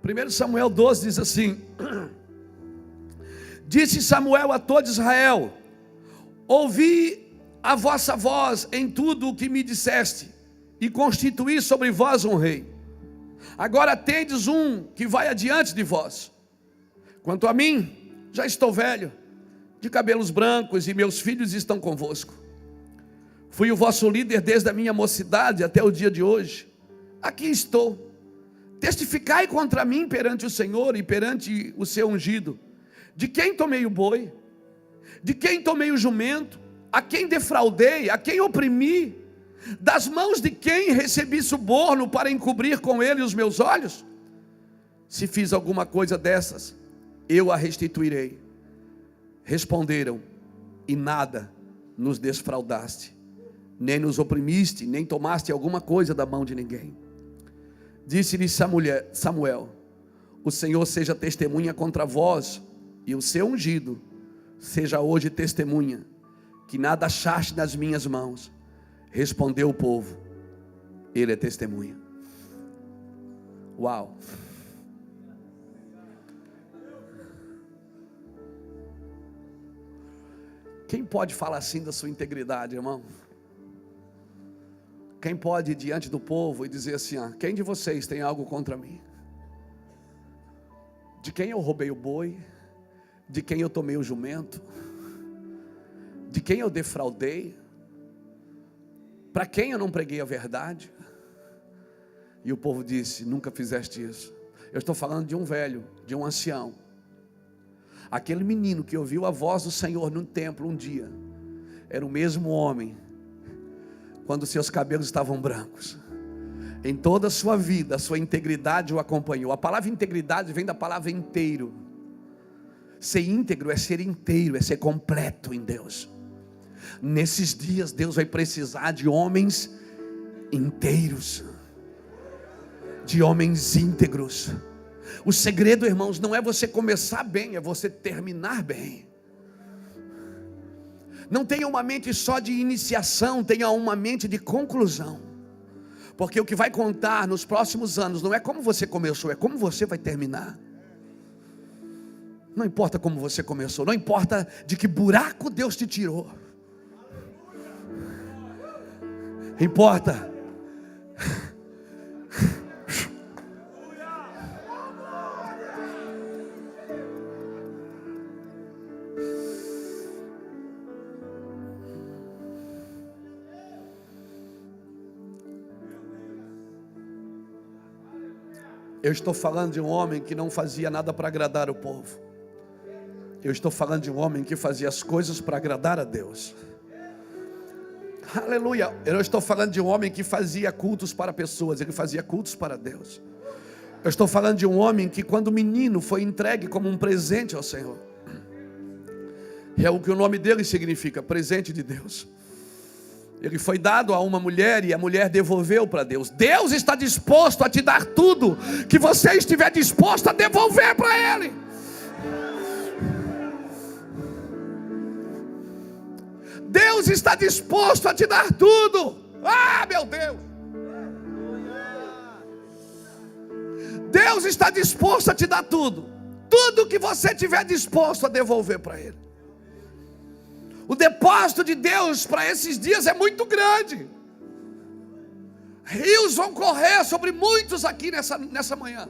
1 Samuel 12 diz assim: disse Samuel a todo Israel: ouvi a vossa voz em tudo o que me disseste, e constituí sobre vós um rei. Agora tendes um que vai adiante de vós. Quanto a mim, já estou velho, de cabelos brancos, e meus filhos estão convosco. Fui o vosso líder desde a minha mocidade até o dia de hoje. Aqui estou. Testificai contra mim perante o Senhor e perante o seu ungido. De quem tomei o boi? De quem tomei o jumento? A quem defraudei? A quem oprimi? Das mãos de quem recebi suborno para encobrir com ele os meus olhos? Se fiz alguma coisa dessas, eu a restituirei. Responderam: e nada nos desfraudaste, nem nos oprimiste, nem tomaste alguma coisa da mão de ninguém. Disse-lhe Samuel: o Senhor seja testemunha contra vós, e o seu ungido seja hoje testemunha, que nada achaste nas minhas mãos. Respondeu o povo: ele é testemunha. Uau! Quem pode falar assim da sua integridade, irmão? Quem pode ir diante do povo e dizer assim: quem de vocês tem algo contra mim? De quem eu roubei o boi? De quem eu tomei o jumento? De quem eu defraudei? Para quem eu não preguei a verdade? E o povo disse: nunca fizeste isso. Eu estou falando de um velho, de um ancião. Aquele menino que ouviu a voz do Senhor no templo um dia, era o mesmo homem quando seus cabelos estavam brancos. Em toda a sua vida, a sua integridade o acompanhou. A palavra integridade vem da palavra inteiro. Ser íntegro é ser inteiro, é ser completo em Deus. Nesses dias Deus vai precisar de homens inteiros, de homens íntegros. O segredo, irmãos, não é você começar bem, é você terminar bem. Não tenha uma mente só de iniciação, tenha uma mente de conclusão. Porque o que vai contar nos próximos anos não é como você começou, é como você vai terminar. Não importa como você começou, não importa de que buraco Deus te tirou. Importa. Eu estou falando de um homem que não fazia nada para agradar o povo. Eu estou falando de um homem que fazia as coisas para agradar a Deus. Aleluia. Eu estou falando de um homem que fazia cultos para pessoas, ele fazia cultos para Deus. Eu estou falando de um homem que, quando menino, foi entregue como um presente ao Senhor. É o que o nome dele significa, presente de Deus. Ele foi dado a uma mulher e a mulher devolveu para Deus. Deus está disposto a te dar tudo que você estiver disposto a devolver para Ele. Deus está disposto a te dar tudo. Ah, meu Deus! Deus está disposto a te dar tudo. Tudo que você estiver disposto a devolver para Ele. O depósito de Deus para esses dias é muito grande. Rios vão correr sobre muitos aqui nessa manhã.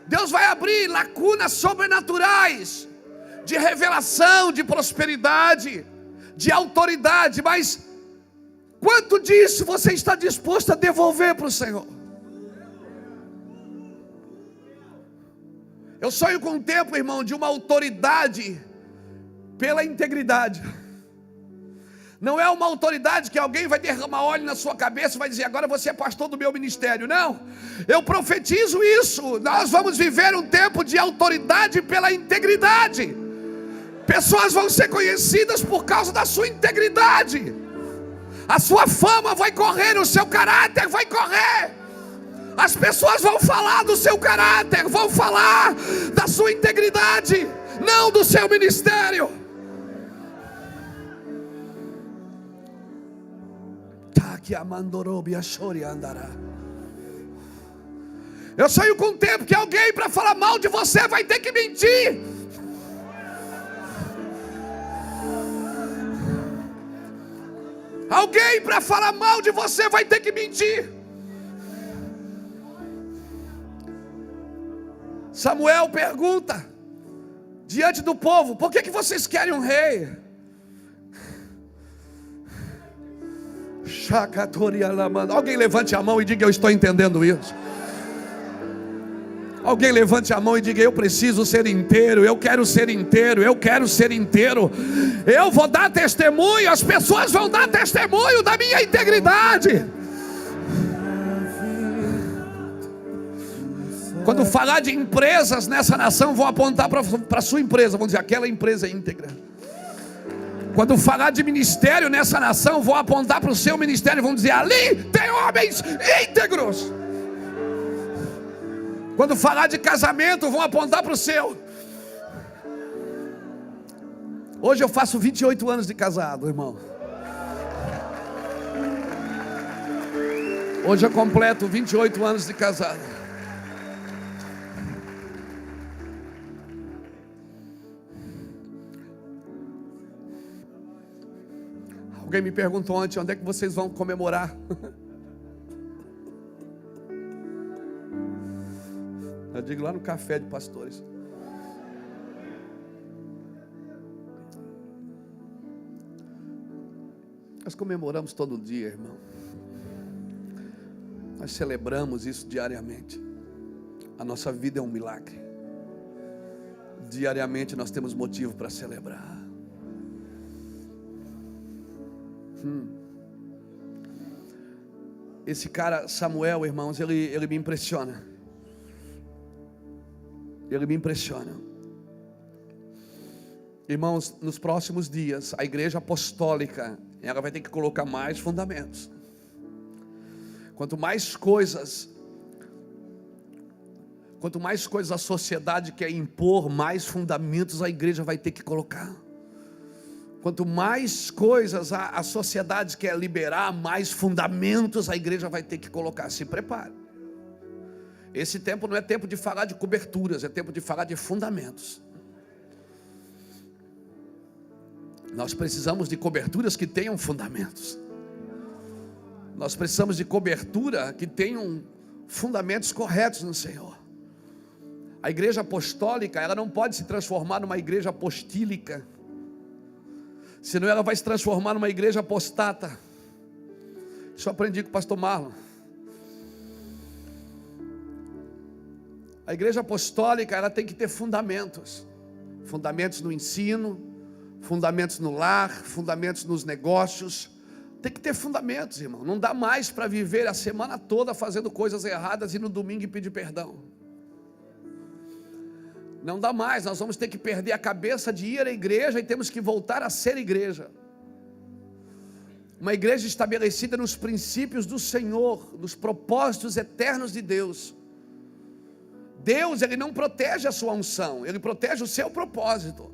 Deus vai abrir lacunas sobrenaturais de revelação, de prosperidade, de autoridade. Mas quanto disso você está disposto a devolver para o Senhor? Eu sonho com um tempo, irmão, de uma autoridade pela integridade. Não é uma autoridade que alguém vai derramar óleo na sua cabeça e vai dizer: agora você é pastor do meu ministério. Não, eu profetizo isso. Nós vamos viver um tempo de autoridade pela integridade. Pessoas vão ser conhecidas por causa da sua integridade. A sua fama vai correr, o seu caráter vai correr. As pessoas vão falar do seu caráter, vão falar da sua integridade, não do seu ministério. Eu sonho com o tempo que alguém para falar mal de você vai ter que mentir. Alguém para falar mal de você vai ter que mentir. Samuel pergunta diante do povo: por que vocês querem um rei? Alguém levante a mão e diga: eu estou entendendo isso. Alguém levante a mão e diga: eu preciso ser inteiro, eu quero ser inteiro, eu quero ser inteiro. Eu vou dar testemunho, as pessoas vão dar testemunho da minha integridade. Quando falar de empresas nessa nação, vão apontar para a sua empresa, vão dizer: aquela empresa é íntegra. Quando falar de ministério nessa nação, vão apontar para o seu ministério e vão dizer: ali tem homens íntegros. Quando falar de casamento, vão apontar para o seu. Hoje eu faço 28 anos de casado, irmão. Hoje eu completo 28 anos de casado. Alguém me perguntou ontem: onde é que vocês vão comemorar? Eu digo: lá no café de pastores. Nós comemoramos todo dia, irmão. Nós celebramos isso diariamente. A nossa vida é um milagre. Diariamente nós temos motivo para celebrar. Esse cara Samuel, irmãos, ele me impressiona. Ele me impressiona. Irmãos, nos próximos dias, a igreja apostólica, ela vai ter que colocar mais fundamentos. Quanto mais coisas a sociedade quer impor, mais fundamentos a igreja vai ter que colocar. Quanto mais coisas a sociedade quer liberar, mais fundamentos a igreja vai ter que colocar. Se prepare. Esse tempo não é tempo de falar de coberturas, é tempo de falar de fundamentos. Nós precisamos de coberturas que tenham fundamentos. Nós precisamos de cobertura que tenham fundamentos corretos no Senhor. A igreja apostólica, ela não pode se transformar numa igreja apostílica, senão ela vai se transformar numa igreja apostata. Isso eu aprendi com o pastor Marlon. A igreja apostólica, ela tem que ter fundamentos. Fundamentos no ensino, fundamentos no lar, fundamentos nos negócios. Tem que ter fundamentos, irmão. Não dá mais para viver a semana toda fazendo coisas erradas e no domingo pedir perdão. Não dá mais, nós vamos ter que perder a cabeça de ir à igreja e temos que voltar a ser igreja. Uma igreja estabelecida nos princípios do Senhor, nos propósitos eternos de Deus. Deus, Ele não protege a sua unção, Ele protege o seu propósito.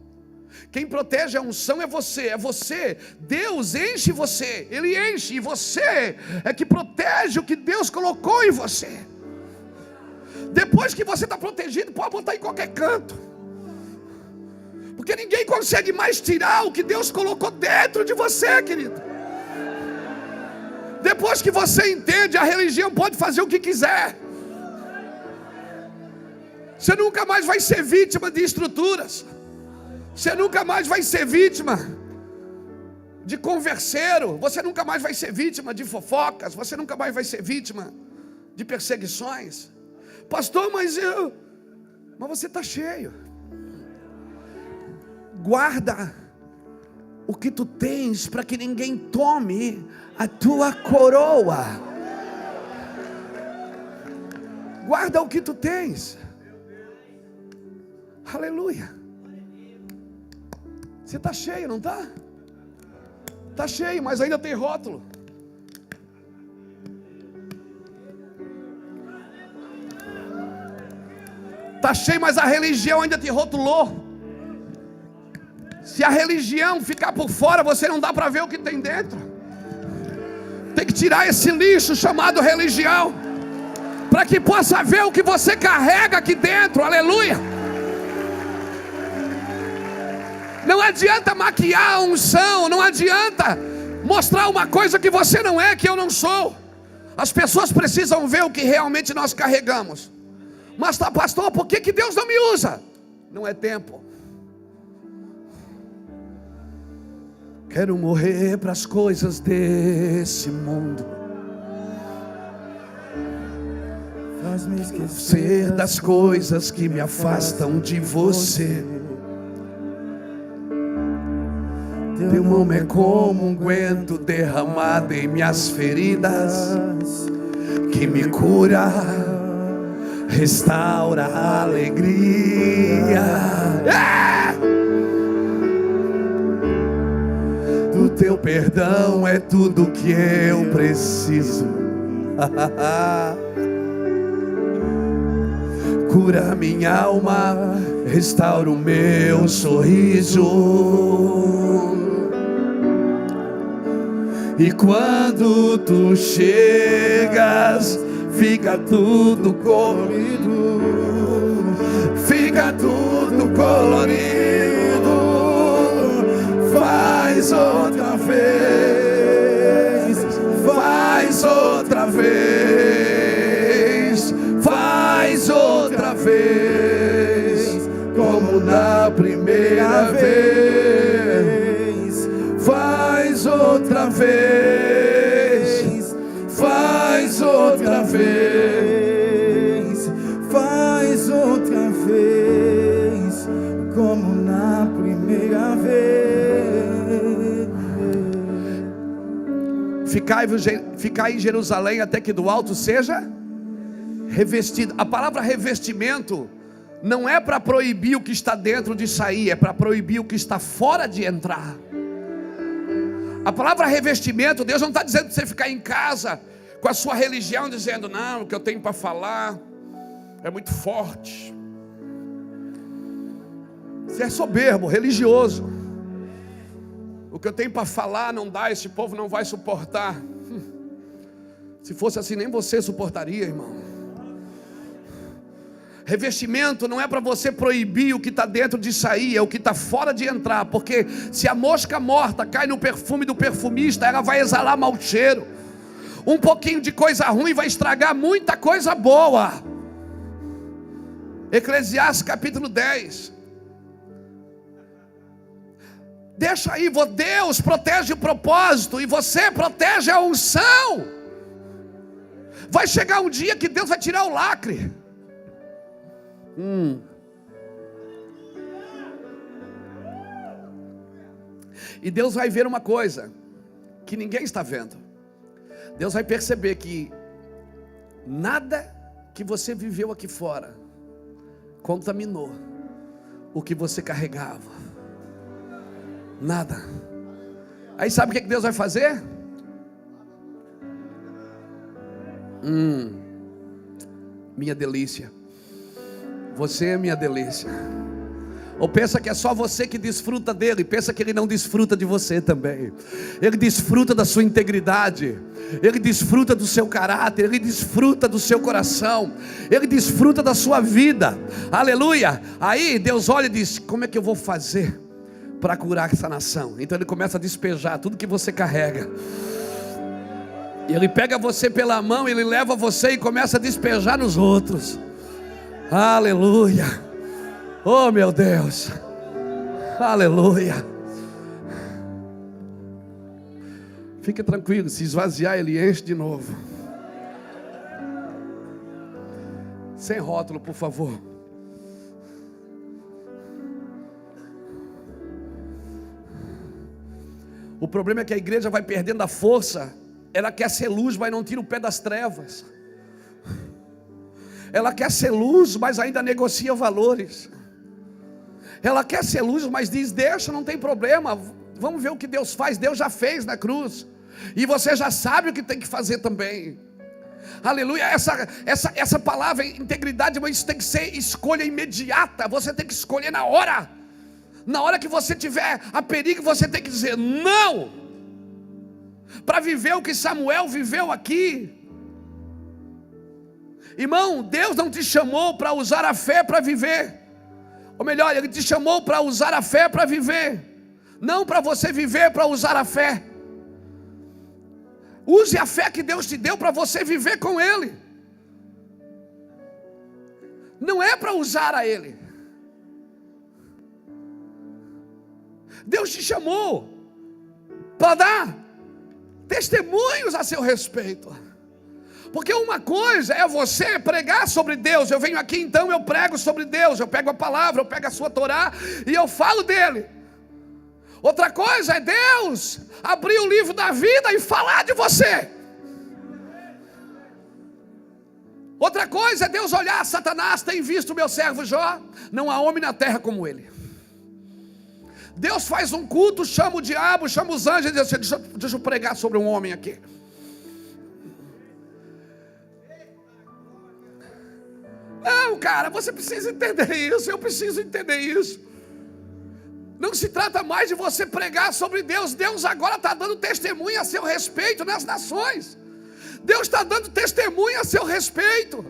Quem protege a unção é você. Deus enche você, Ele enche, e você é que protege o que Deus colocou em você. Depois que você está protegido, pode botar em qualquer canto, porque ninguém consegue mais tirar o que Deus colocou dentro de você, querido. Depois que você entende, a religião pode fazer o que quiser. Você nunca mais vai ser vítima de estruturas. Você nunca mais vai ser vítima de converseiro. Você nunca mais vai ser vítima de fofocas. Você nunca mais vai ser vítima de perseguições. Pastor, mas você está cheio. Guarda o que tu tens, para que ninguém tome a tua coroa. Guarda o que tu tens. Aleluia. Você está cheio, não está? Está cheio, mas ainda tem rótulo. Está cheio, mas a religião ainda te rotulou. Se a religião ficar por fora, você não dá para ver o que tem dentro. Tem que tirar esse lixo chamado religião, para que possa ver o que você carrega aqui dentro. Aleluia. Não adianta maquiar a unção, não adianta mostrar uma coisa que você não é, que eu não sou. As pessoas precisam ver o que realmente nós carregamos. Mas tá, pastor, por que Deus não me usa? Não é tempo. Quero morrer para as coisas desse mundo, faz-me esquecer das coisas que me afastam de você. Teu nome é como um unguento derramado em minhas feridas, que me cura, restaura a alegria. Do teu perdão é tudo que eu preciso. Cura minha alma, restaura o meu sorriso. E quando tu chegas, fica tudo colorido, fica tudo colorido. Faz outra vez, faz outra vez, faz outra vez, como na primeira vez. Faz outra vez, faz outra vez, faz outra vez, como na primeira vez. Ficai em Jerusalém até que do alto seja revestido. A palavra revestimento não é para proibir o que está dentro de sair, é para proibir o que está fora de entrar. A palavra revestimento, Deus não está dizendo para você ficar em casa com a sua religião, dizendo, não, o que eu tenho para falar é muito forte. Você é soberbo, religioso. O que eu tenho para falar não dá, esse povo não vai suportar. Se fosse assim, nem você suportaria, irmão. Revestimento não é para você proibir o que está dentro de sair, é o que está fora de entrar. Porque se a mosca morta cai no perfume do perfumista, ela vai exalar mau cheiro. Um pouquinho de coisa ruim vai estragar muita coisa boa. Eclesiastes capítulo 10. Deixa aí, Deus protege o propósito e você protege a unção. Vai chegar um dia que Deus vai tirar o lacre. E Deus vai ver uma coisa que ninguém está vendo. Deus vai perceber que nada que você viveu aqui fora contaminou o que você carregava. Nada. Aí sabe o que Deus vai fazer? Minha delícia. Você é minha delícia. Ou pensa que é só você que desfruta dele, pensa que ele não desfruta de você também. Ele desfruta da sua integridade, ele desfruta do seu caráter, ele desfruta do seu coração, ele desfruta da sua vida. Aleluia. Aí Deus olha e diz, como é que eu vou fazer para curar essa nação? Então ele começa a despejar tudo que você carrega. Ele pega você pela mão, ele leva você e começa a despejar nos outros. Aleluia. Oh meu Deus. Aleluia. Fique tranquilo, se esvaziar ele enche de novo. Sem rótulo, por favor. O problema é que a igreja vai perdendo a força. Ela quer ser luz, mas não tira o pé das trevas. Ela quer ser luz, mas ainda negocia valores. Ela quer ser luz, mas diz, deixa, não tem problema. Vamos ver o que Deus faz. Deus já fez na cruz. E você já sabe o que tem que fazer também. Aleluia. Essa palavra, integridade, mas isso tem que ser escolha imediata. Você tem que escolher na hora. Na hora que você tiver a perigo, você tem que dizer não. Para viver o que Samuel viveu aqui. Irmão, Deus não te chamou para usar a fé para viver. Ou melhor, Ele te chamou para usar a fé para viver. Não para você viver para usar a fé. Use a fé que Deus te deu para você viver com Ele. Não é para usar a Ele. Deus te chamou para dar testemunhos a seu respeito. Porque uma coisa é você pregar sobre Deus. Eu venho aqui, então eu prego sobre Deus. Eu pego a palavra, eu pego a sua Torá e eu falo dele. Outra coisa é Deus abrir o livro da vida e falar de você. Outra coisa é Deus olhar: Satanás tem visto o meu servo Jó, não há homem na terra como ele. Deus faz um culto, chama o diabo, chama os anjos e diz assim: deixa eu pregar sobre um homem aqui. Não, cara, você precisa entender isso, eu preciso entender isso. Não se trata mais de você pregar sobre Deus. Deus agora está dando testemunho a seu respeito nas nações. Deus está dando testemunho a seu respeito.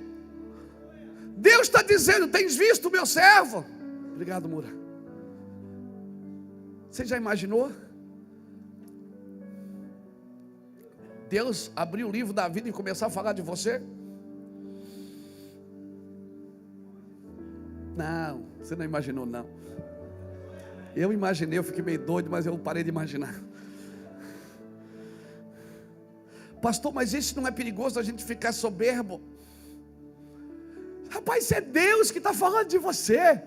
Deus está dizendo: tens visto o meu servo? Obrigado, Mura. Você já imaginou? Deus abrir o livro da vida e começar a falar de você? Não, você não imaginou, não. Eu imaginei, eu fiquei meio doido, mas eu parei de imaginar. Pastor, mas isso não é perigoso a gente ficar soberbo? Rapaz, isso é Deus que está falando de você.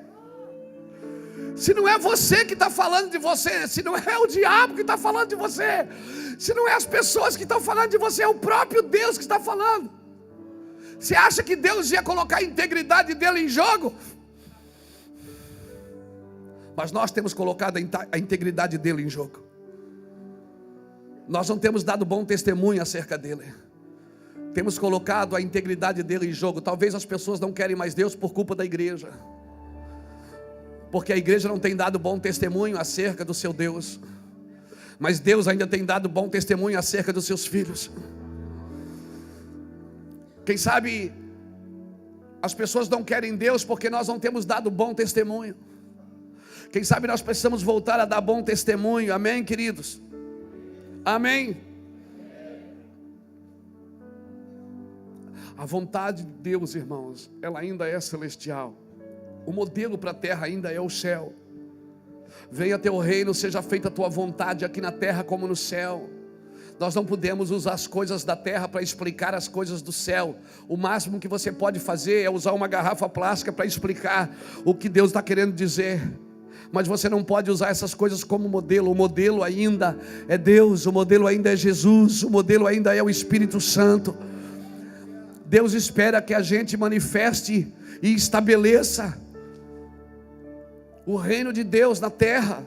Se não é você que está falando de você, se não é o diabo que está falando de você, se não é as pessoas que estão falando de você, é o próprio Deus que está falando. Você acha que Deus ia colocar a integridade dele em jogo? Mas nós temos colocado a integridade dele em jogo. Nós não temos dado bom testemunho acerca dele. Temos colocado a integridade dele em jogo. Talvez as pessoas não querem mais Deus por culpa da igreja, porque a igreja não tem dado bom testemunho acerca do seu Deus. Mas Deus ainda tem dado bom testemunho acerca dos seus filhos. Quem sabe as pessoas não querem Deus porque nós não temos dado bom testemunho. Quem sabe nós precisamos voltar a dar bom testemunho. Amém, queridos? Amém? A vontade de Deus, irmãos, ela ainda é celestial. O modelo para a terra ainda é o céu. Venha teu reino, seja feita a tua vontade aqui na terra como no céu. Nós não podemos usar as coisas da terra para explicar as coisas do céu. O máximo que você pode fazer é usar uma garrafa plástica para explicar o que Deus está querendo dizer. Mas você não pode usar essas coisas como modelo. O modelo ainda é Deus, o modelo ainda é Jesus, o modelo ainda é o Espírito Santo. Deus espera que a gente manifeste e estabeleça o reino de Deus na terra.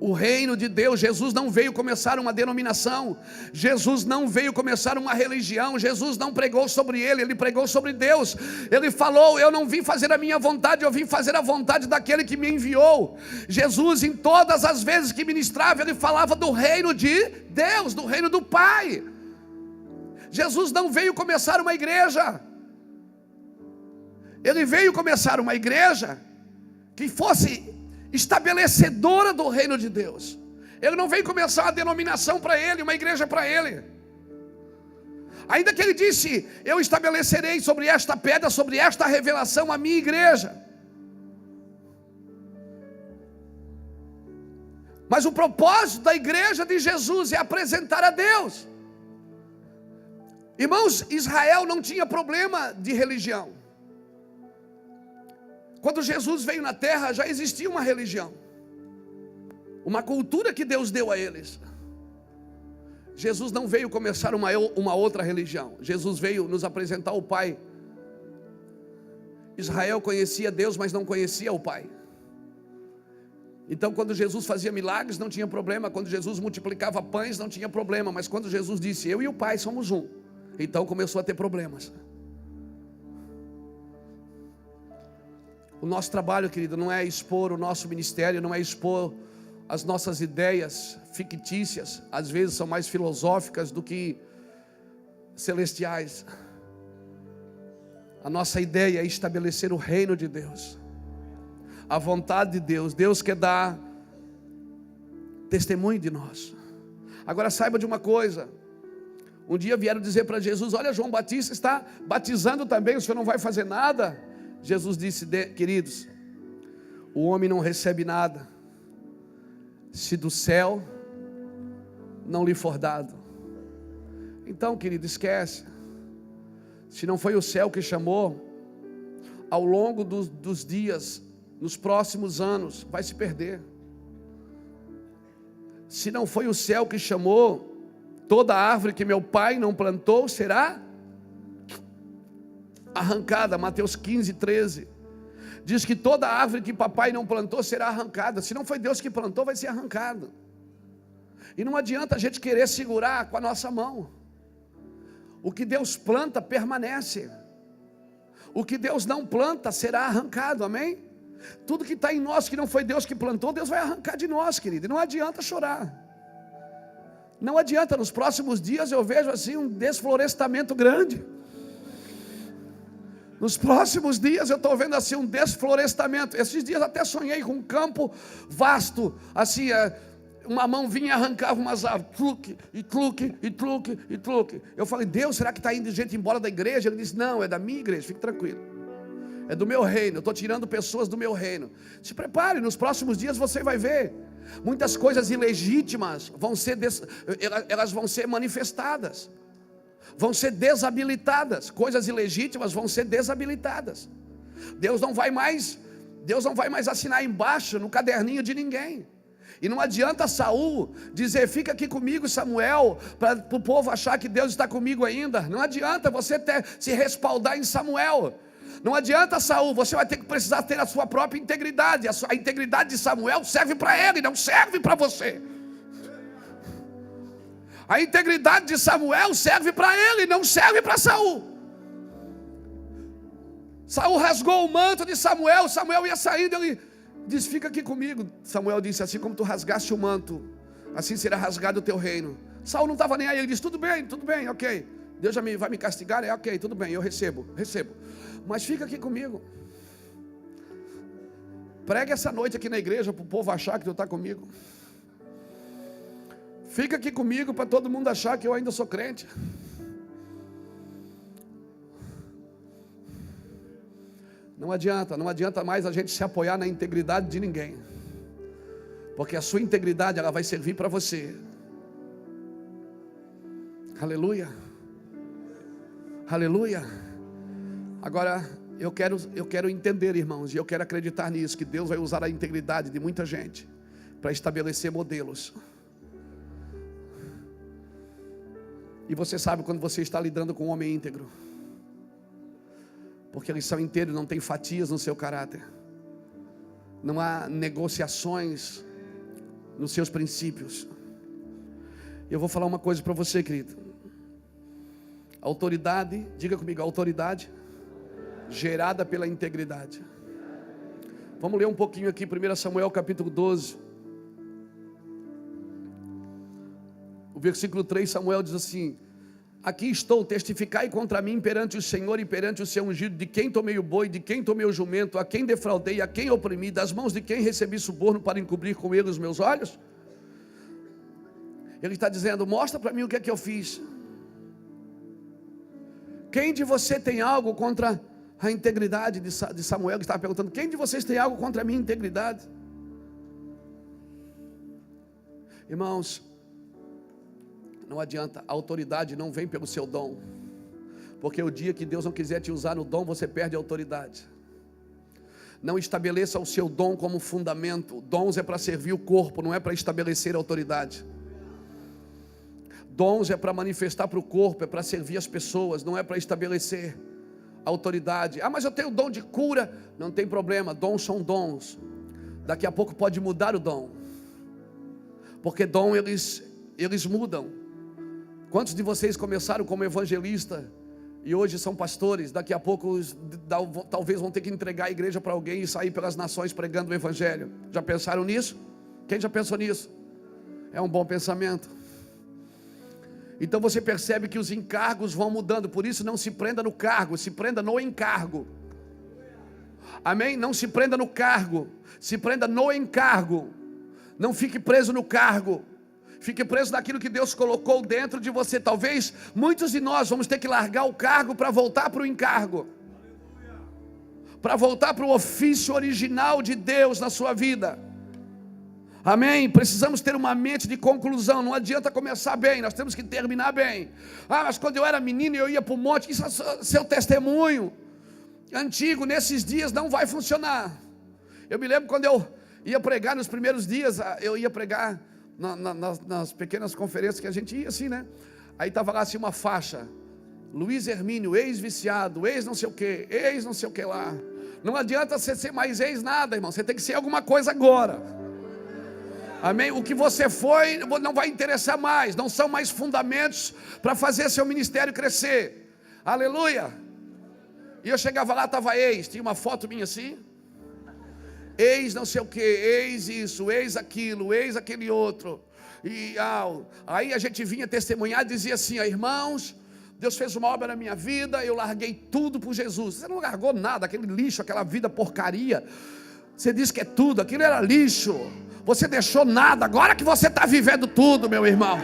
O reino de Deus. Jesus não veio começar uma denominação, Jesus não veio começar uma religião, Jesus não pregou sobre ele pregou sobre Deus. Ele falou: eu não vim fazer a minha vontade, eu vim fazer a vontade daquele que me enviou. Jesus, em todas as vezes que ministrava, ele falava do reino de Deus, do reino do Pai. Jesus não veio começar uma igreja, ele veio começar uma igreja que fosse estabelecedora do reino de Deus. Ele não veio começar uma denominação para ele, uma igreja para ele. Ainda que ele disse: eu estabelecerei sobre esta pedra, sobre esta revelação, a minha igreja. Mas o propósito da igreja de Jesus é apresentar a Deus. Irmãos, Israel não tinha problema de religião. Quando Jesus veio na terra, já existia uma religião, uma cultura que Deus deu a eles. Jesus não veio começar uma outra religião. Jesus veio nos apresentar o Pai. Israel conhecia Deus, mas não conhecia o Pai. Então, quando Jesus fazia milagres, não tinha problema. Quando Jesus multiplicava pães, não tinha problema. Mas quando Jesus disse: eu e o Pai somos um, então começou a ter problemas. O nosso trabalho, querido, não é expor o nosso ministério, não é expor as nossas ideias fictícias. Às vezes são mais filosóficas do que celestiais. A nossa ideia é estabelecer o reino de Deus, a vontade de Deus. Deus quer dar testemunho de nós. Agora saiba de uma coisa. Um dia vieram dizer para Jesus: olha, João Batista está batizando também, o senhor não vai fazer nada? Jesus disse: queridos, o homem não recebe nada se do céu não lhe for dado. Então, querido, esquece. Se não foi o céu que chamou, ao longo dos dias, nos próximos anos, vai se perder. Se não foi o céu que chamou, toda árvore que meu pai não plantou será arrancada. Mateus 15, 13. Diz que toda árvore que papai não plantou será arrancada. Se não foi Deus que plantou, vai ser arrancada. E não adianta a gente querer segurar com a nossa mão. O que Deus planta permanece. O que Deus não planta será arrancado, amém? Tudo que está em nós que não foi Deus que plantou, Deus vai arrancar de nós, querido. E não adianta chorar. Não adianta, nos próximos dias eu vejo assim um desflorestamento grande. Nos próximos dias eu estou vendo assim um desflorestamento. Esses dias até sonhei com um campo vasto, assim, uma mão vinha e arrancava umas árvores, truque, e truque, e truque, e truque. Eu falei: Deus, será que está indo gente embora da igreja? Ele disse: não, é da minha igreja, fique tranquilo. É do meu reino, eu estou tirando pessoas do meu reino. Se prepare, nos próximos dias você vai ver. Muitas coisas ilegítimas elas vão ser manifestadas. Vão ser desabilitadas. Coisas ilegítimas vão ser desabilitadas. Deus não vai mais assinar embaixo no caderninho de ninguém. E não adianta Saul dizer: fica aqui comigo, Samuel, para o povo achar que Deus está comigo ainda. Não adianta você se respaldar em Samuel. Não adianta, Saul, você vai precisar ter a sua própria integridade. A integridade de Samuel serve para ele, não serve para você. A integridade de Samuel serve para ele, não serve para Saul. Saul rasgou o manto de Samuel. Samuel ia saindo, ele disse: fica aqui comigo. Samuel disse: assim como tu rasgaste o manto, assim será rasgado o teu reino. Saul não estava nem aí, ele disse: tudo bem, ok. Deus vai me castigar, ok, tudo bem, eu recebo. Mas fica aqui comigo. Prega essa noite aqui na igreja para o povo achar que tu está comigo. Fica aqui comigo para todo mundo achar que eu ainda sou crente. Não adianta mais a gente se apoiar na integridade de ninguém. Porque a sua integridade, ela vai servir para você. Aleluia. Aleluia. Agora, eu quero entender, irmãos, e eu quero acreditar nisso, que Deus vai usar a integridade de muita gente para estabelecer modelos. E você sabe quando você está lidando com um homem íntegro, porque eles são inteiros, não tem fatias no seu caráter, não há negociações nos seus princípios. Eu vou falar uma coisa para você, querido. Autoridade, diga comigo, autoridade gerada pela integridade. Vamos ler um pouquinho aqui, 1 Samuel capítulo 12. O versículo 3, Samuel diz assim: aqui estou, testificai contra mim perante o Senhor e perante o seu ungido, de quem tomei o boi, de quem tomei o jumento, a quem defraudei, a quem oprimi, das mãos de quem recebi suborno para encobrir com ele os meus olhos. Ele está dizendo: mostra para mim o que é que eu fiz. Quem de você tem algo contra a integridade de Samuel, que estava perguntando: quem de vocês tem algo contra a minha integridade? Irmãos, não adianta, a autoridade não vem pelo seu dom, porque o dia que Deus não quiser te usar no dom, você perde a autoridade. Não estabeleça o seu dom como fundamento. Dons é para servir o corpo, não é para estabelecer a autoridade. Dons é para manifestar para o corpo, é para servir as pessoas, não é para estabelecer autoridade. Ah, mas eu tenho o dom de cura. Não tem problema, dons são dons. Daqui a pouco pode mudar o dom, porque dom eles mudam. Quantos de vocês começaram como evangelista e hoje são pastores? Daqui a pouco talvez vão ter que entregar a igreja para alguém e sair pelas nações pregando o evangelho. Já pensaram nisso? Quem já pensou nisso? É um bom pensamento. Então você percebe que os encargos vão mudando. Por isso não se prenda no cargo, se prenda no encargo. Amém? Não se prenda no cargo, se prenda no encargo. Não fique preso no cargo, fique preso naquilo que Deus colocou dentro de você. Talvez muitos de nós vamos ter que largar o cargo para voltar para o encargo, para voltar para o ofício original de Deus na sua vida. Amém? Precisamos ter uma mente de conclusão. Não adianta começar bem, nós temos que terminar bem. Mas quando eu era menino eu ia para o monte. Isso é seu testemunho antigo, nesses dias não vai funcionar. Eu me lembro quando eu ia pregar nos primeiros dias, eu ia pregar nas pequenas conferências que a gente ia assim, né? Aí estava lá assim uma faixa: Luiz Hermínio, ex-viciado, ex não sei o que, ex não sei o que lá. Não adianta você ser mais ex nada, irmão, você tem que ser alguma coisa agora. Amém? O que você foi não vai interessar mais, não são mais fundamentos para fazer seu ministério crescer. Aleluia! E eu chegava lá, estava ex, tinha uma foto minha assim, ex não sei o que, ex isso, ex aquilo, ex aquele outro. E aí a gente vinha testemunhar, dizia assim: irmãos, Deus fez uma obra na minha vida, eu larguei tudo por Jesus. Você não largou nada, aquele lixo, aquela vida porcaria. Você diz que é tudo, aquilo era lixo. Você deixou nada, agora que você está vivendo tudo, meu irmão.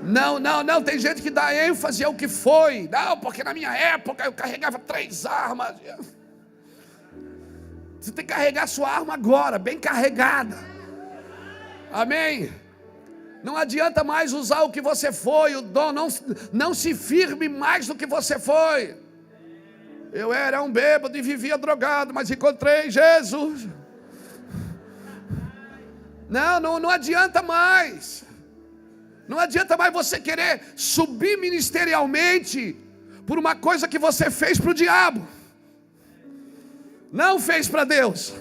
Não, tem gente que dá ênfase ao que foi. Não, porque na minha época eu carregava 3 armas. Você tem que carregar sua arma agora, bem carregada. Amém? Não adianta mais usar o que você foi, o dom, não se firme mais do que você foi. Eu era um bêbado e vivia drogado, mas encontrei Jesus. Não adianta mais. Não adianta mais você querer subir ministerialmente por uma coisa que você fez para o diabo, não fez para Deus.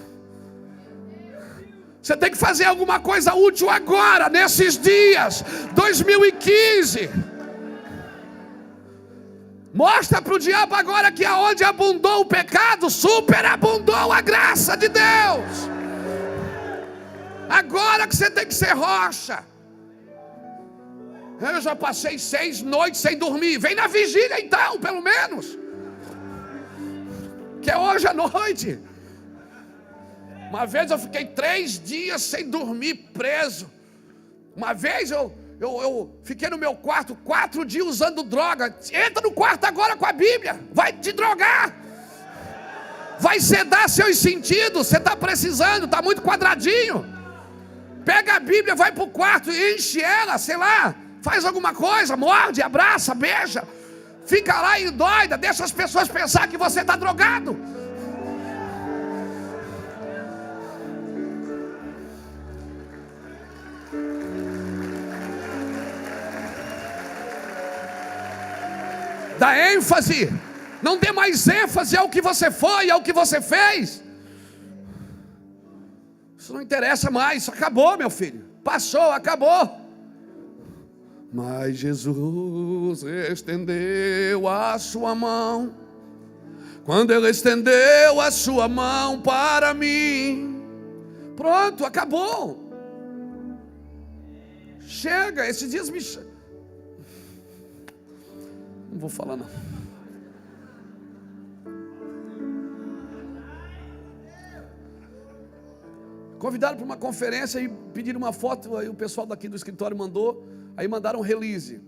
Você tem que fazer alguma coisa útil agora, nesses dias, 2015. Mostra para o diabo agora que aonde abundou o pecado, superabundou a graça de Deus. Agora que você tem que ser rocha. Eu já passei 6 noites sem dormir. Vem na vigília então, pelo menos, que é hoje à noite. Uma vez eu fiquei 3 dias sem dormir, preso. Uma vez eu fiquei no meu quarto 4 dias usando droga. Entra no quarto agora com a Bíblia, vai te drogar, vai sedar seus sentidos. Você está precisando, está muito quadradinho. Pega a Bíblia, vai para o quarto e enche ela, sei lá, faz alguma coisa, morde, abraça, beija. Fica lá e doida, deixa as pessoas pensar que você está drogado. Dá ênfase, não dê mais ênfase ao que você foi, ao que você fez. Isso não interessa mais, isso acabou, meu filho. Passou, acabou. Mas Jesus estendeu a sua mão. Quando Ele estendeu a sua mão para mim, pronto, acabou. Chega, esses dias me... Não vou falar não. Convidaram para uma conferência e pediram uma foto. Aí o pessoal daqui do escritório mandou. Aí mandaram um release: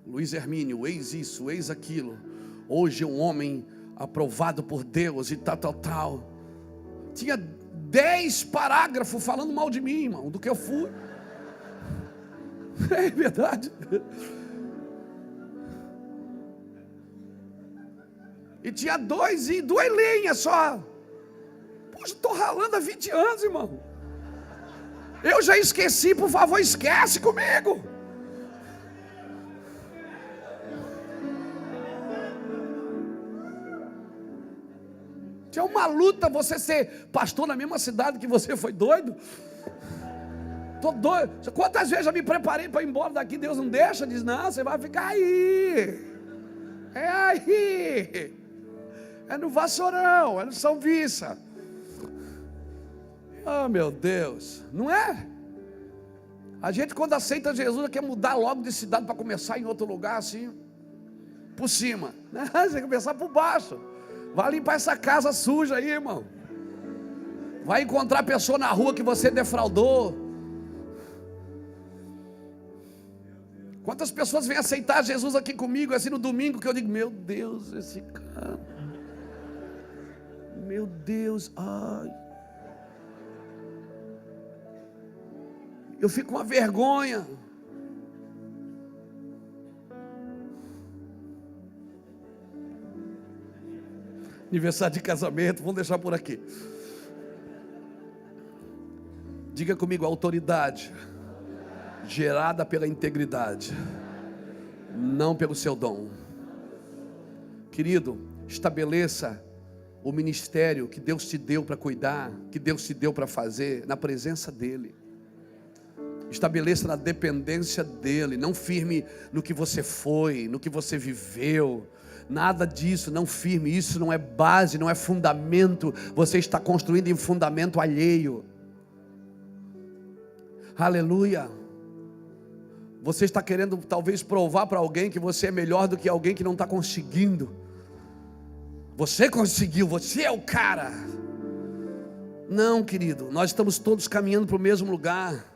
Luiz Hermínio, eis isso, eis aquilo. Hoje é um homem aprovado por Deus e tal. Tinha 10 parágrafos falando mal de mim, irmão, do que eu fui. É verdade. E tinha 2 linhas só. Poxa, estou ralando há 20 anos, irmão. Eu já esqueci, por favor, esquece comigo. Tinha uma luta você ser pastor na mesma cidade que você foi doido. Tô doido. Quantas vezes eu me preparei para ir embora daqui, Deus não deixa, diz: não, você vai ficar aí. É aí. É no Vassourão, é no São Vissa. Oh, meu Deus, não é? A gente, quando aceita Jesus, quer mudar logo de cidade para começar em outro lugar, assim, por cima. Você tem que começar por baixo. Vai limpar essa casa suja aí, irmão. Vai encontrar pessoa na rua que você defraudou. Quantas pessoas vêm aceitar Jesus aqui comigo, assim no domingo, que eu digo, meu Deus, esse cara. Meu Deus, ai. Eu fico com uma vergonha. Aniversário de casamento, vamos deixar por aqui. Diga comigo, autoridade gerada pela integridade, não pelo seu dom. Querido, estabeleça o ministério que Deus te deu para cuidar, que Deus te deu para fazer, na presença dEle. Estabeleça na dependência dEle. Não firme no que você foi, no que você viveu. Nada disso, não firme. Isso não é base, não é fundamento. Você está construindo em fundamento alheio. Aleluia. Você está querendo talvez provar para alguém que você é melhor do que alguém que não está conseguindo. Você conseguiu, você é o cara. Não, querido, nós estamos todos caminhando para o mesmo lugar.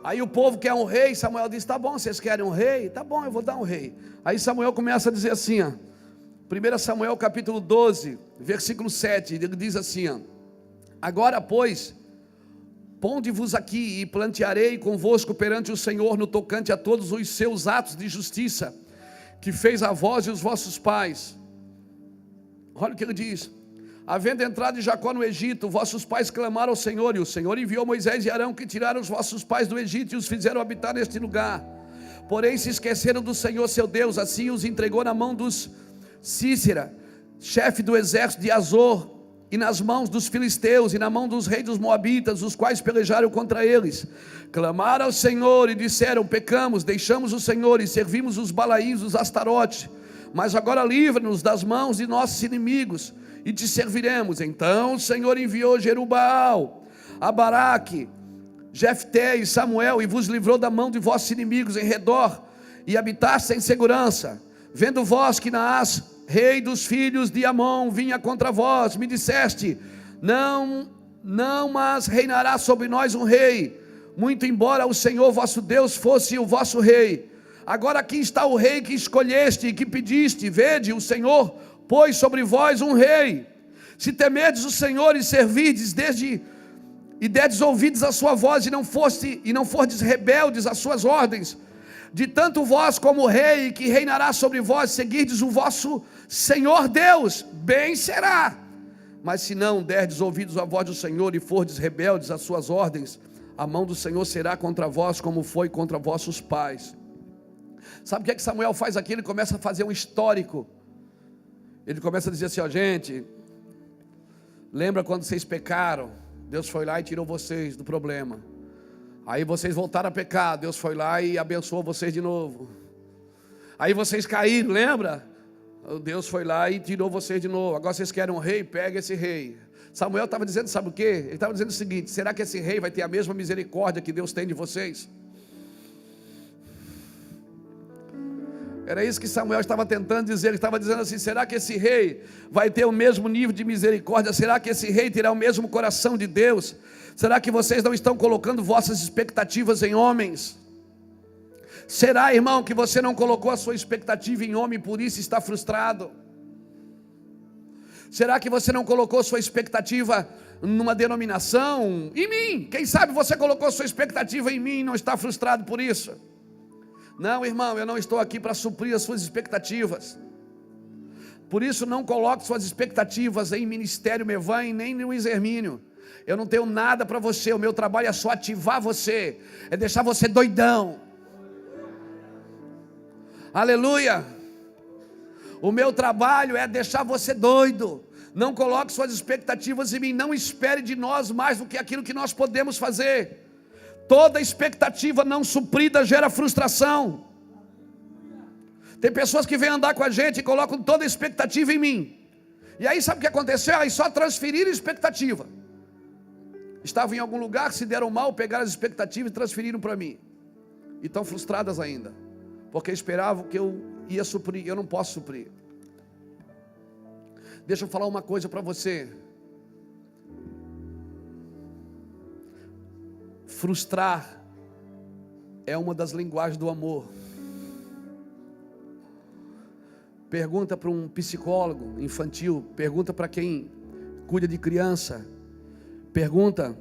Aí o povo quer um rei. Samuel diz, tá bom, vocês querem um rei? Tá bom, eu vou dar um rei. Aí Samuel começa a dizer assim, ó, 1 Samuel capítulo 12, versículo 7, ele diz assim, ó, agora pois, ponde-vos aqui e plantearei convosco perante o Senhor no tocante a todos os seus atos de justiça, que fez a vós e os vossos pais. Olha o que ele diz, havendo entrado de Jacó no Egito, vossos pais clamaram ao Senhor, e o Senhor enviou Moisés e Arão, que tiraram os vossos pais do Egito e os fizeram habitar neste lugar. Porém se esqueceram do Senhor seu Deus, assim os entregou na mão dos Sísera, chefe do exército de Azor, e nas mãos dos filisteus, e na mão dos reis dos moabitas, os quais pelejaram contra eles. Clamaram ao Senhor e disseram, pecamos, deixamos o Senhor e servimos os Balaíns, os Astarotes, mas agora livra-nos das mãos de nossos inimigos, e te serviremos. Então o Senhor enviou Jerubaal, Abaraque, Jefté e Samuel, e vos livrou da mão de vossos inimigos em redor, e habitaste em segurança. Vendo vós que Naás, rei dos filhos de Amon, vinha contra vós, me disseste, não, mas reinará sobre nós um rei, muito embora o Senhor vosso Deus fosse o vosso rei. Agora aqui está o rei que escolheste e que pediste, vede, o Senhor pôs sobre vós um rei. Se temerdes o Senhor e servirdes e derdes ouvidos à sua voz, e não fordes rebeldes às suas ordens, de tanto vós como o rei que reinará sobre vós, seguirdes o vosso Senhor Deus, bem será. Mas se não derdes ouvidos à voz do Senhor e fordes rebeldes às suas ordens, a mão do Senhor será contra vós como foi contra vossos pais. Sabe o que Samuel faz aqui? Ele começa a fazer um histórico. Ele começa a dizer assim, ó, gente, lembra quando vocês pecaram? Deus foi lá e tirou vocês do problema. Aí vocês voltaram a pecar, Deus foi lá e abençoou vocês de novo. Aí vocês caíram, lembra? Deus foi lá e tirou vocês de novo. Agora vocês querem um rei? Pega esse rei. Samuel estava dizendo, sabe o quê? Ele estava dizendo o seguinte, será que esse rei vai ter a mesma misericórdia que Deus tem de vocês? Era isso que Samuel estava tentando dizer. Ele estava dizendo assim, será que esse rei vai ter o mesmo nível de misericórdia? Será que esse rei terá o mesmo coração de Deus? Será que vocês não estão colocando vossas expectativas em homens? Será, irmão, que você não colocou a sua expectativa em homem, por isso está frustrado? Será que você não colocou sua expectativa numa denominação? Em mim? Quem sabe você colocou sua expectativa em mim e não está frustrado por isso? Não, irmão, eu não estou aqui para suprir as suas expectativas. Por isso não coloque suas expectativas em Ministério Mevan, nem no Hermínio. Eu não tenho nada para você, o meu trabalho é só ativar você, é deixar você doidão. Aleluia. O meu trabalho é deixar você doido. Não coloque suas expectativas em mim, não espere de nós mais do que aquilo que nós podemos fazer. Toda expectativa não suprida gera frustração. Tem pessoas que vêm andar com a gente e colocam toda a expectativa em mim. E aí sabe o que aconteceu? Aí só transferiram expectativa. estavam em algum lugar, se deram mal, pegaram as expectativas e transferiram para mim. E estão frustradas ainda, porque esperavam que eu ia suprir. Eu não posso suprir. Deixa eu falar uma coisa para você. Frustrar é uma das linguagens do amor. Pergunta para um psicólogo infantil, pergunta para quem cuida de criança, pergunta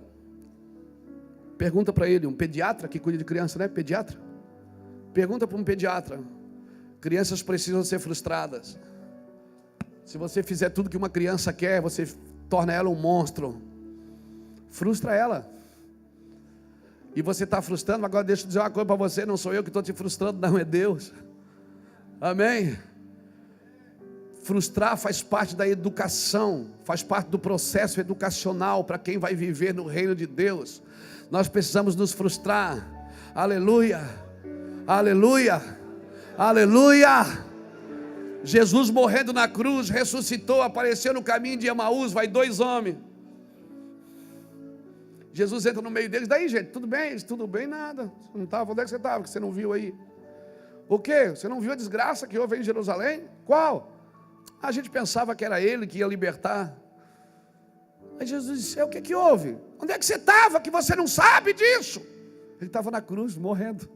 para ele, um pediatra que cuida de criança, né? Pediatra? Pergunta para um pediatra. Crianças precisam ser frustradas. Se você fizer tudo que uma criança quer, você torna ela um monstro. Frustra ela. E você está frustrando. Agora deixa eu dizer uma coisa para você. Não sou eu que estou te frustrando, não, é Deus. Amém? Frustrar faz parte da educação, faz parte do processo educacional para quem vai viver no reino de Deus. Nós precisamos nos frustrar. Aleluia, aleluia, aleluia. Jesus morrendo na cruz, ressuscitou, apareceu no caminho de Emaús, vai 2 homens. Jesus entra no meio deles, daí gente, tudo bem? Tudo bem, nada. Você não estava, onde é que você estava, que você não viu aí? O quê? Você não viu a desgraça que houve em Jerusalém? Qual? A gente pensava que era ele que ia libertar. Aí Jesus disse, o que houve? Onde é que você estava que você não sabe disso? Ele estava na cruz, morrendo.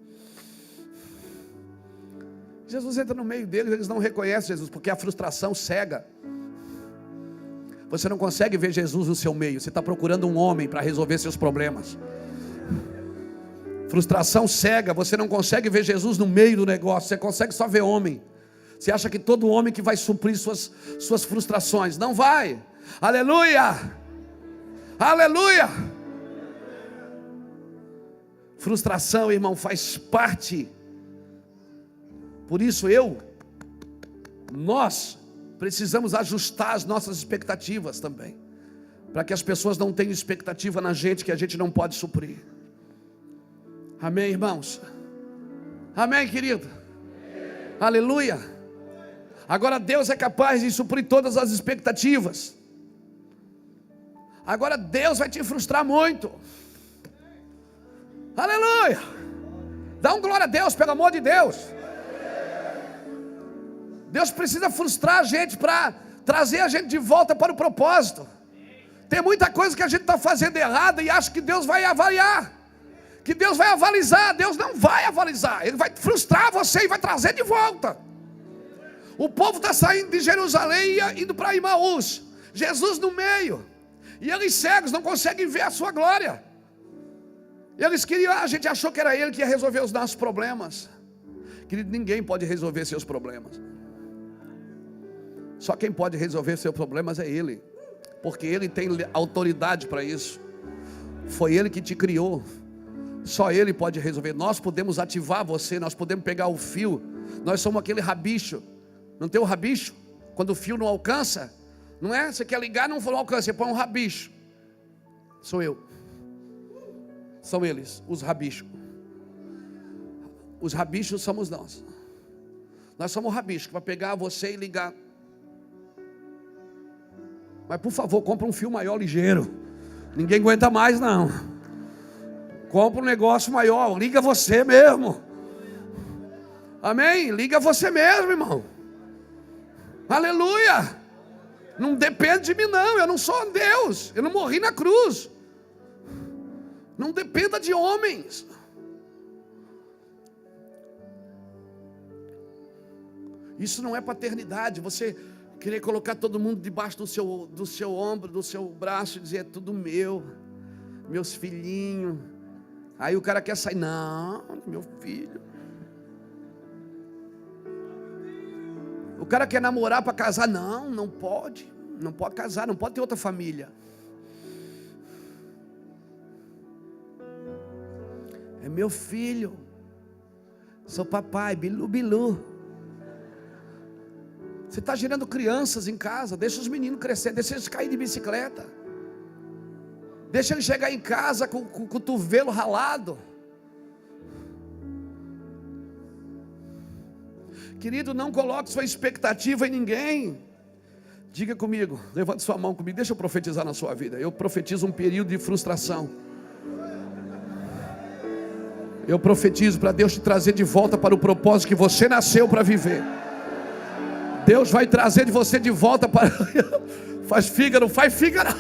Jesus entra no meio deles, eles não reconhecem Jesus, porque a frustração cega. Você não consegue ver Jesus no seu meio, você está procurando um homem para resolver seus problemas. Frustração cega, você não consegue ver Jesus no meio do negócio, você consegue só ver homem. Você acha que todo homem que vai suprir suas frustrações, não vai. Aleluia, aleluia. Frustração, irmão, faz parte. Por isso nós precisamos ajustar as nossas expectativas também, para que as pessoas não tenham expectativa na gente que a gente não pode suprir. Amém, irmãos? Amém, querido? Aleluia. Agora Deus é capaz de suprir todas as expectativas. Agora Deus vai te frustrar muito. Aleluia. Dá um glória a Deus, pelo amor de Deus. Deus precisa frustrar a gente para trazer a gente de volta para o propósito. Tem muita coisa que a gente está fazendo errada e acha que Deus vai avaliar, que Deus vai avalizar. Deus não vai avalizar, Ele vai frustrar você e vai trazer de volta. O povo está saindo de Jerusalém e indo para Emaús, Jesus no meio, e eles cegos não conseguem ver a sua glória. Eles queriam, a gente achou que era Ele que ia resolver os nossos problemas. Querido, ninguém pode resolver seus problemas. Só quem pode resolver seus problemas é Ele, porque Ele tem autoridade para isso. Foi Ele que te criou. Só Ele pode resolver. Nós podemos ativar você, nós podemos pegar o fio. Nós somos aquele rabicho. Não tem o rabicho? Quando o fio não alcança, não é? Você quer ligar, não alcança, você põe um rabicho. Sou eu. São eles, os rabichos. Os rabichos somos nós. Nós somos rabichos para pegar você e ligar. Mas por favor, compra um fio maior, ligeiro. Ninguém aguenta mais não. Compra um negócio maior, liga você mesmo. Amém? Liga você mesmo, irmão. Aleluia. Não depende de mim não, eu não sou Deus. Eu não morri na cruz. Não dependa de homens. Isso não é paternidade. Você querer colocar todo mundo debaixo do seu ombro, do seu braço e dizer, é tudo meu, meus filhinhos. Aí o cara quer sair, não, meu filho. O cara quer namorar para casar, não pode casar, não pode ter outra família. É meu filho, sou papai, bilu, bilu. Você está gerando crianças em casa, deixa os meninos crescer, deixa eles cair de bicicleta, deixa eles chegar em casa com o cotovelo ralado. Querido, não coloque sua expectativa em ninguém. Diga comigo, levante sua mão comigo, deixa eu profetizar na sua vida. Eu profetizo um período de frustração. Eu profetizo para Deus te trazer de volta para o propósito que você nasceu para viver. Deus vai trazer você de volta para... Faz fígado, faz fígado.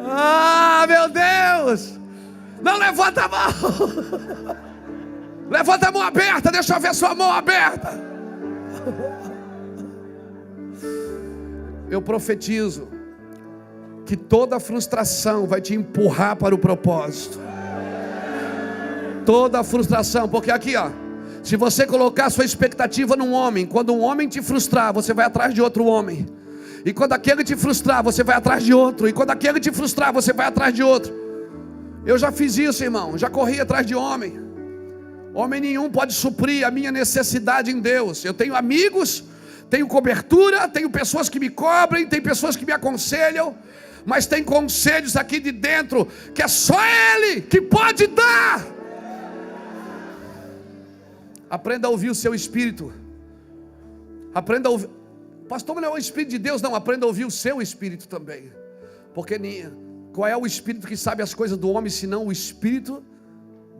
Ah, meu Deus! Não, levanta a mão! Levanta a mão aberta, deixa eu ver sua mão aberta. Eu profetizo que toda frustração vai te empurrar para o propósito. Toda frustração, porque aqui ó, se você colocar sua expectativa num homem, quando um homem te frustrar, você vai atrás de outro homem. E quando aquele te frustrar, você vai atrás de outro. E quando aquele te frustrar, você vai atrás de outro. Eu já fiz isso, irmão, já corri atrás de homem. Homem nenhum pode suprir a minha necessidade em Deus. Eu tenho amigos, tenho cobertura, tenho pessoas que me cobrem, tem pessoas que me aconselham, mas tem conselhos aqui de dentro que é só Ele que pode dar. Aprenda a ouvir o seu espírito. Aprenda a ouvir. Pastor, mas não é o Espírito de Deus? Não, aprenda a ouvir o seu espírito também. Porque qual é o espírito que sabe as coisas do homem, senão o espírito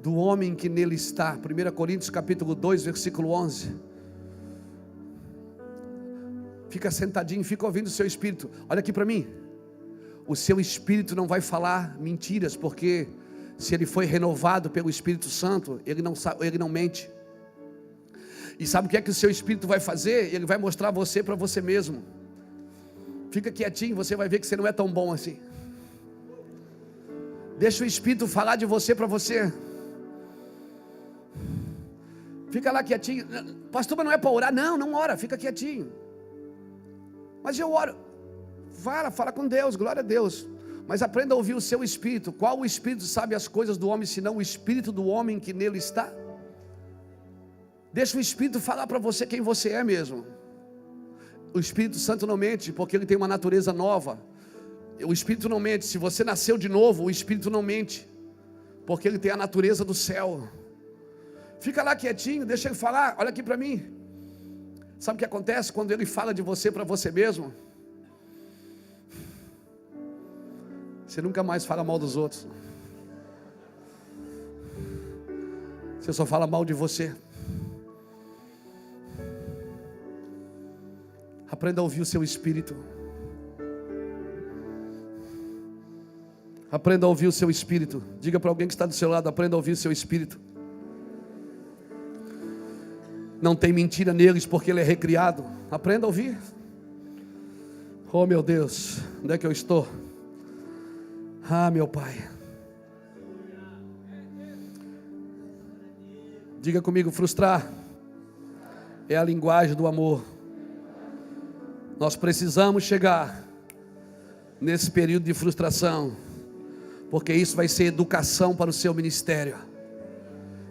do homem que nele está? 1 Coríntios capítulo 2, versículo 11. Fica sentadinho, fica ouvindo o seu espírito. Olha aqui para mim. O seu espírito não vai falar mentiras, porque se ele foi renovado pelo Espírito Santo, ele não mente. E sabe o que é que o seu espírito vai fazer? Ele vai mostrar você para você mesmo. Fica quietinho, você vai ver que você não é tão bom assim. Deixa o espírito falar de você para você. Fica lá quietinho. Pastor, mas não é para orar? Não, não ora, fica quietinho. Mas eu oro. Fala com Deus, glória a Deus. Mas aprenda a ouvir o seu espírito. Qual o espírito sabe as coisas do homem, senão o espírito do homem que nele está? Deixa o Espírito falar para você quem você é mesmo. O Espírito Santo não mente, porque ele tem uma natureza nova. O Espírito não mente. Se você nasceu de novo, o Espírito não mente, porque ele tem a natureza do céu. Fica lá quietinho, deixa ele falar. Olha aqui para mim. Sabe o que acontece quando ele fala de você para você mesmo? Você nunca mais fala mal dos outros. Você só fala mal de você. Aprenda a ouvir o seu espírito. Aprenda a ouvir o seu espírito. Diga para alguém que está do seu lado: aprenda a ouvir o seu espírito. Não tem mentira neles, porque ele é recriado. Aprenda a ouvir. Oh meu Deus, onde é que eu estou? Ah, meu Pai. Diga comigo: frustrar é a linguagem do amor. Nós precisamos chegar nesse período de frustração, porque isso vai ser educação para o seu ministério.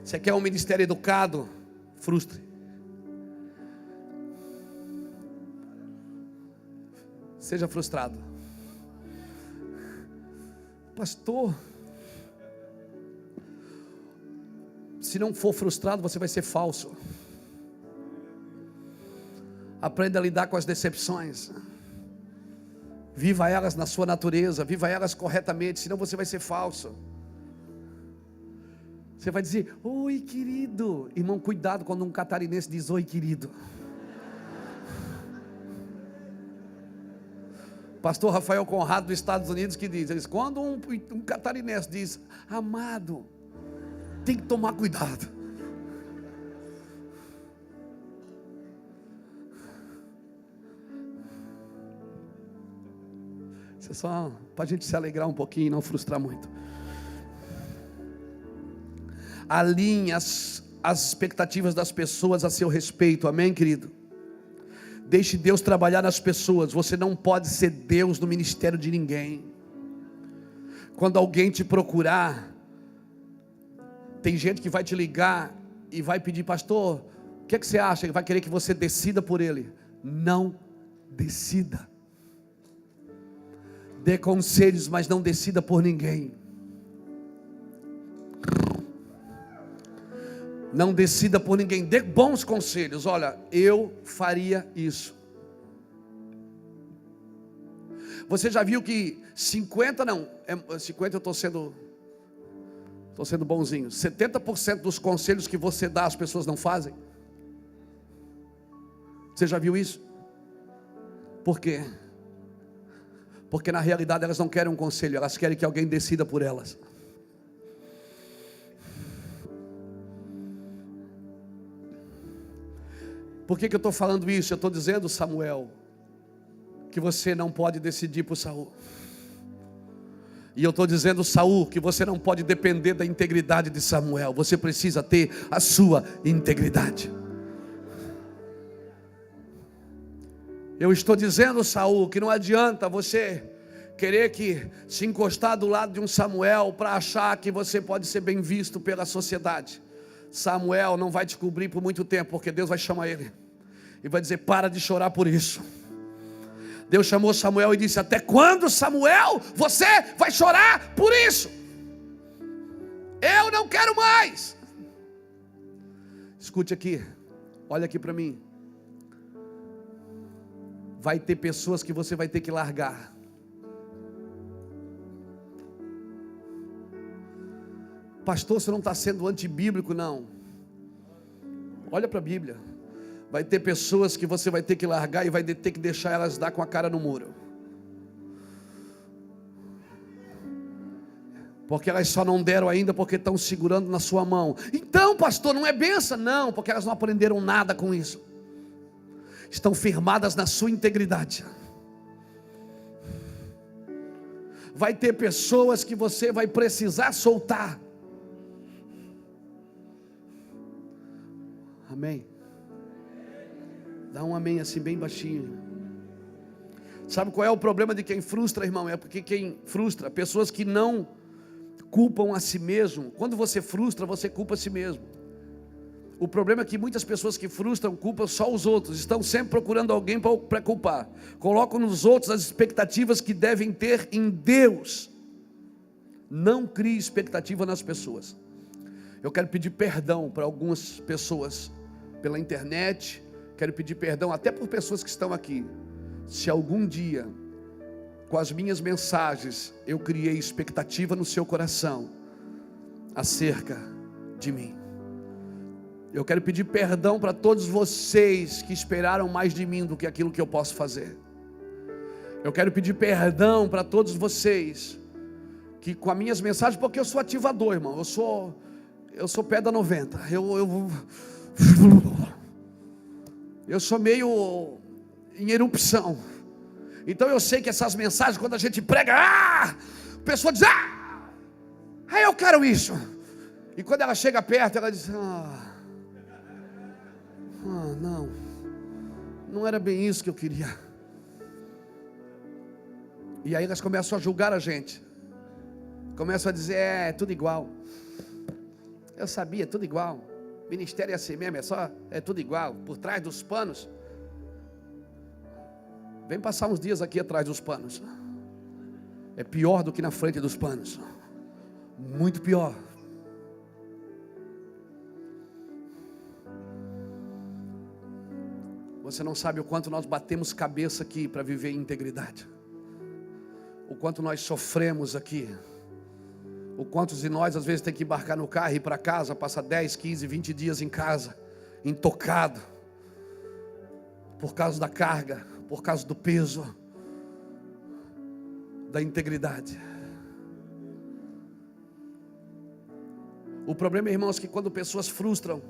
Você quer um ministério educado? Frustre. Seja frustrado. Pastor, se não for frustrado, você vai ser falso. Aprenda a lidar com as decepções. Viva elas na sua natureza, viva elas corretamente, senão você vai ser falso. Você vai dizer: oi querido. Irmão, cuidado quando um catarinense diz oi querido. Pastor Rafael Conrado dos Estados Unidos que diz, quando um catarinense diz amado, tem que tomar cuidado. Isso é só para a gente se alegrar um pouquinho e não frustrar muito. Alinhe as expectativas das pessoas a seu respeito, amém, querido? Deixe Deus trabalhar nas pessoas. Você não pode ser Deus no ministério de ninguém. Quando alguém te procurar, tem gente que vai te ligar e vai pedir: pastor, o que é que você acha? Ele vai querer que você decida por ele. Não decida. Dê conselhos, mas não decida por ninguém. Não decida por ninguém. Dê bons conselhos. Olha, eu faria isso. Você já viu que 50 eu estou sendo bonzinho. 70% dos conselhos que você dá, as pessoas não fazem. Você já viu isso? Por quê? Porque na realidade elas não querem um conselho, elas querem que alguém decida por elas. Por que eu estou falando isso? Eu estou dizendo, Samuel, que você não pode decidir por Saul. E eu estou dizendo, Saul, que você não pode depender da integridade de Samuel. Você precisa ter a sua integridade. Eu estou dizendo, Saul, que não adianta você querer que se encostar do lado de um Samuel para achar que você pode ser bem visto pela sociedade. Samuel não vai te cobrir por muito tempo, porque Deus vai chamar ele e vai dizer: para de chorar por isso. Deus chamou Samuel e disse: até quando, Samuel, você vai chorar por isso? Eu não quero mais. Escute aqui, olha aqui para mim. Vai ter pessoas que você vai ter que largar. Pastor, você não está sendo antibíblico, não. Olha para a Bíblia. Vai ter pessoas que você vai ter que largar e vai ter que deixar elas dar com a cara no muro. Porque elas só não deram ainda porque estão segurando na sua mão. Então, pastor, não é benção? Não, porque elas não aprenderam nada com isso. Estão firmadas na sua integridade. Vai ter pessoas que você vai precisar soltar. Amém? Dá um amém assim bem baixinho. Sabe qual é o problema de quem frustra, irmão? É porque quem frustra, pessoas que não culpam a si mesmo. Quando você frustra, você culpa a si mesmo. O problema é que muitas pessoas que frustram culpam só os outros. Estão sempre procurando alguém para culpar. Colocam nos outros as expectativas que devem ter em Deus. Não crie expectativa nas pessoas. Eu quero pedir perdão para algumas pessoas pela internet. Quero pedir perdão até por pessoas que estão aqui. Se algum dia, com as minhas mensagens, eu criei expectativa no seu coração acerca de mim. Eu quero pedir perdão para todos vocês que esperaram mais de mim do que aquilo que eu posso fazer. Eu quero pedir perdão para todos vocês que com as minhas mensagens, porque eu sou ativador, irmão. Eu sou pé da 90. Eu sou meio em erupção. Então eu sei que essas mensagens, quando a gente prega, a pessoa diz: eu quero isso. E quando ela chega perto, ela diz: não era bem isso que eu queria. E aí elas começam a julgar a gente. Começam a dizer: é tudo igual. Eu sabia, tudo igual. Ministério é assim mesmo, é tudo igual. Por trás dos panos. Vem passar uns dias aqui atrás dos panos. É pior do que na frente dos panos. Muito pior. Você não sabe o quanto nós batemos cabeça aqui para viver em integridade. O quanto nós sofremos aqui. O quantos de nós às vezes tem que embarcar no carro e ir para casa, passar 10, 15, 20 dias em casa, intocado, por causa da carga, por causa do peso, da integridade. O problema, irmãos, é que quando pessoas frustram,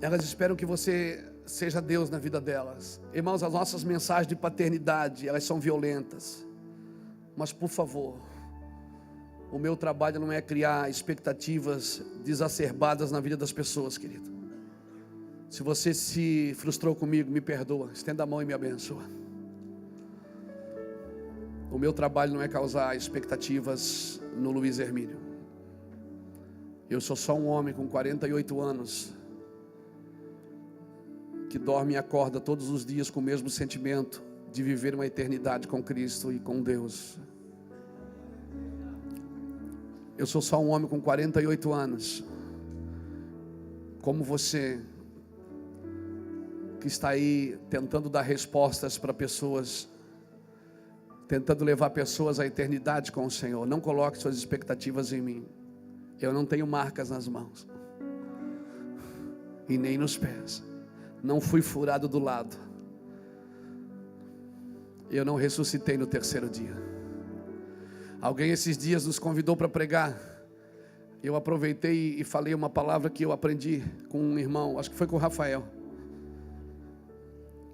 elas esperam que você seja Deus na vida delas. Irmãos, as nossas mensagens de paternidade, elas são violentas. Mas por favor, o meu trabalho não é criar expectativas desacerbadas na vida das pessoas, querido. Se você se frustrou comigo, me perdoa, estenda a mão e me abençoa. O meu trabalho não é causar expectativas no Luiz Hermínio. Eu sou só um homem com 48 anos. que dorme e acorda todos os dias com o mesmo sentimento de viver uma eternidade com Cristo e com Deus. Eu sou só um homem com 48 anos, como você, que está aí tentando dar respostas para pessoas, tentando levar pessoas à eternidade com o Senhor. Não coloque suas expectativas em mim. Eu não tenho marcas nas mãos e nem nos pés. Não fui furado do lado. Eu não ressuscitei no terceiro dia. Alguém esses dias nos convidou para pregar. Eu aproveitei e falei uma palavra que eu aprendi com um irmão, acho que foi com o Rafael.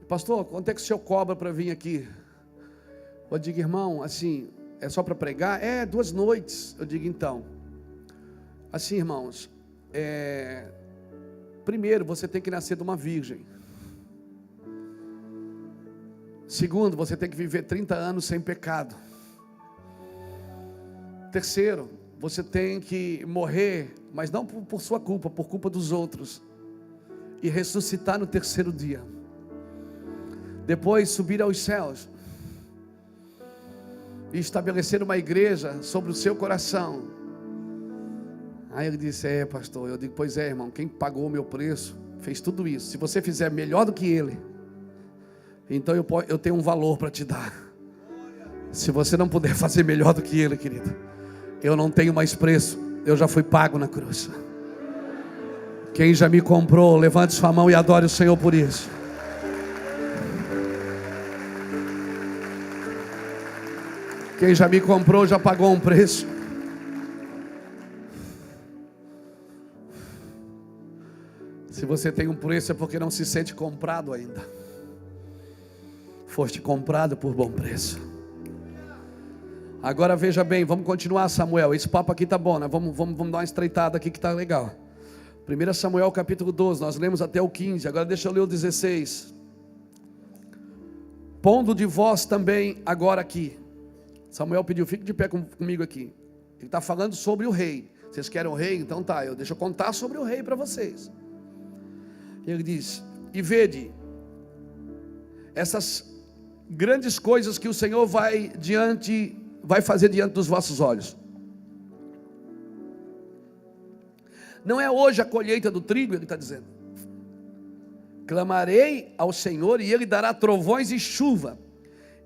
Pastor, quanto é que o senhor cobra para vir aqui? Eu digo, irmão, assim, é só para pregar? 2 noites. Eu digo, então, assim, irmãos, primeiro, você tem que nascer de uma virgem. Segundo, você tem que viver 30 anos sem pecado. Terceiro, você tem que morrer, mas não por sua culpa, por culpa dos outros, e ressuscitar no terceiro dia. Depois subir aos céus e estabelecer uma igreja sobre o seu coração. Aí ele disse, pastor. Eu digo, pois é, irmão, quem pagou o meu preço fez tudo isso. Se você fizer melhor do que ele, então eu tenho um valor para te dar. Se você não puder fazer melhor do que ele, querido, eu não tenho mais preço, eu já fui pago na cruz. Quem já me comprou, levante sua mão e adore o Senhor por isso. Quem já me comprou, já pagou um preço. Se você tem um preço, é porque não se sente comprado ainda. Foste comprado por bom preço. Agora veja bem, vamos continuar, Samuel. Esse papo aqui tá bom, né? Vamos dar uma estreitada aqui que tá legal. 1 Samuel capítulo 12, nós lemos até o 15. Agora deixa eu ler o 16. Pondo de vós também agora aqui. Samuel pediu, fique de pé comigo aqui. Ele está falando sobre o rei. Vocês querem o rei? Então tá, deixa eu contar sobre o rei para vocês. Ele diz, e vede essas grandes coisas que o Senhor vai fazer diante dos vossos olhos. Não é hoje a colheita do trigo, ele está dizendo. Clamarei ao Senhor e ele dará trovões e chuva.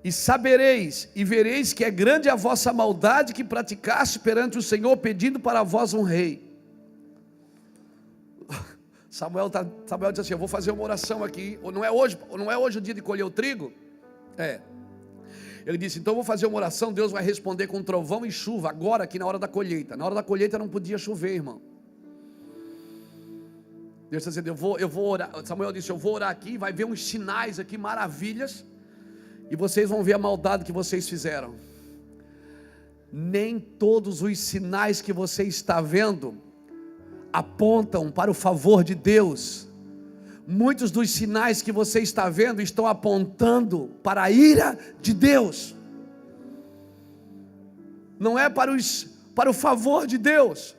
E sabereis e vereis que é grande a vossa maldade que praticaste perante o Senhor, pedindo para vós um rei. Samuel diz assim, eu vou fazer uma oração aqui. Não é hoje o dia de colher o trigo? Ele disse, então eu vou fazer uma oração, Deus vai responder com trovão e chuva, agora aqui na hora da colheita. Na hora da colheita não podia chover, irmão. Deus está dizendo, eu vou orar. Samuel disse, eu vou orar aqui, vai ver uns sinais aqui, maravilhas, e vocês vão ver a maldade que vocês fizeram. Nem todos os sinais que você está vendo apontam para o favor de Deus. Muitos dos sinais que você está vendo estão apontando para a ira de Deus. Não é para o favor de Deus.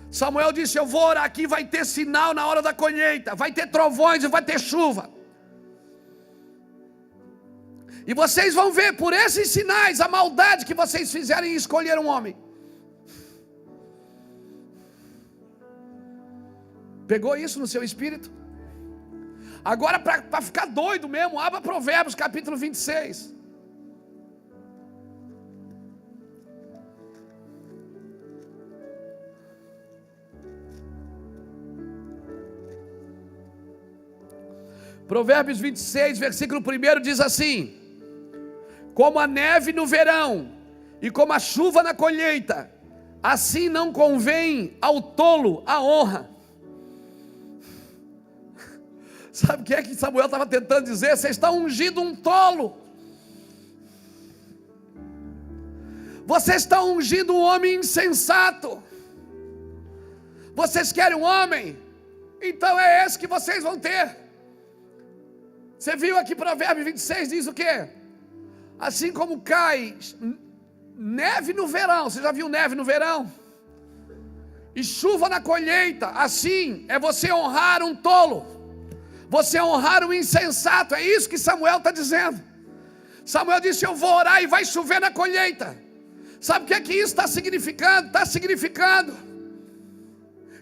Samuel disse, eu vou orar aqui, vai ter sinal na hora da colheita, vai ter trovões e vai ter chuva. E vocês vão ver por esses sinais a maldade que vocês fizeram em escolher um homem. Pegou isso no seu espírito? Agora, para ficar doido mesmo, abra Provérbios capítulo 26. Provérbios 26, versículo 1 diz assim: como a neve no verão e como a chuva na colheita, assim não convém ao tolo a honra. Sabe o que é que Samuel estava tentando dizer? Você está ungindo um tolo. Você está ungindo um homem insensato. Vocês querem um homem? Então é esse que vocês vão ter. Você viu aqui Provérbios 26 diz o quê? Assim como cai neve no verão. Você já viu neve no verão? E chuva na colheita. Assim é você honrar um tolo. você honrar o insensato. É isso que Samuel está dizendo. Samuel disse: eu vou orar e vai chover na colheita. Sabe o que é que isso está significando? Está significando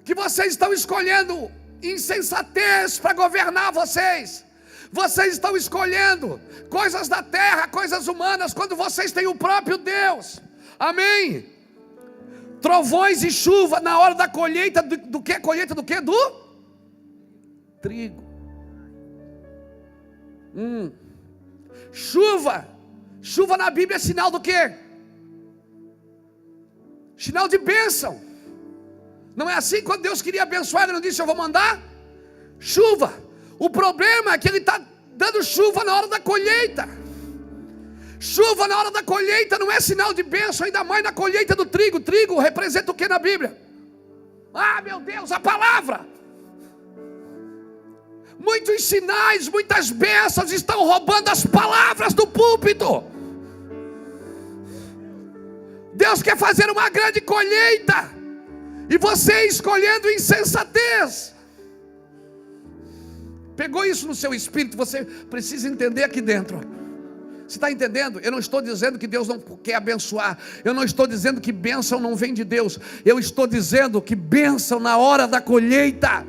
que vocês estão escolhendo insensatez para governar vocês. Vocês estão escolhendo coisas da terra, coisas humanas, quando vocês têm o próprio Deus. Amém? Trovões e chuva na hora da colheita, do que? Colheita do que? Do trigo. Chuva na Bíblia é sinal do quê? Sinal de bênção. Não é assim? Quando Deus queria abençoar, Ele não disse: eu vou mandar chuva. O problema é que Ele está dando chuva na hora da colheita. Chuva na hora da colheita não é sinal de bênção, ainda mais na colheita do trigo. Trigo representa o que na Bíblia? Ah, meu Deus, a palavra. Muitos sinais, muitas bênçãos estão roubando as palavras do púlpito. Deus quer fazer uma grande colheita, e você escolhendo insensatez. Pegou isso no seu espírito, você precisa entender aqui dentro. Você está entendendo? Eu não estou dizendo que Deus não quer abençoar. Eu não estou dizendo que bênção não vem de Deus. Eu estou dizendo que bênção na hora da colheita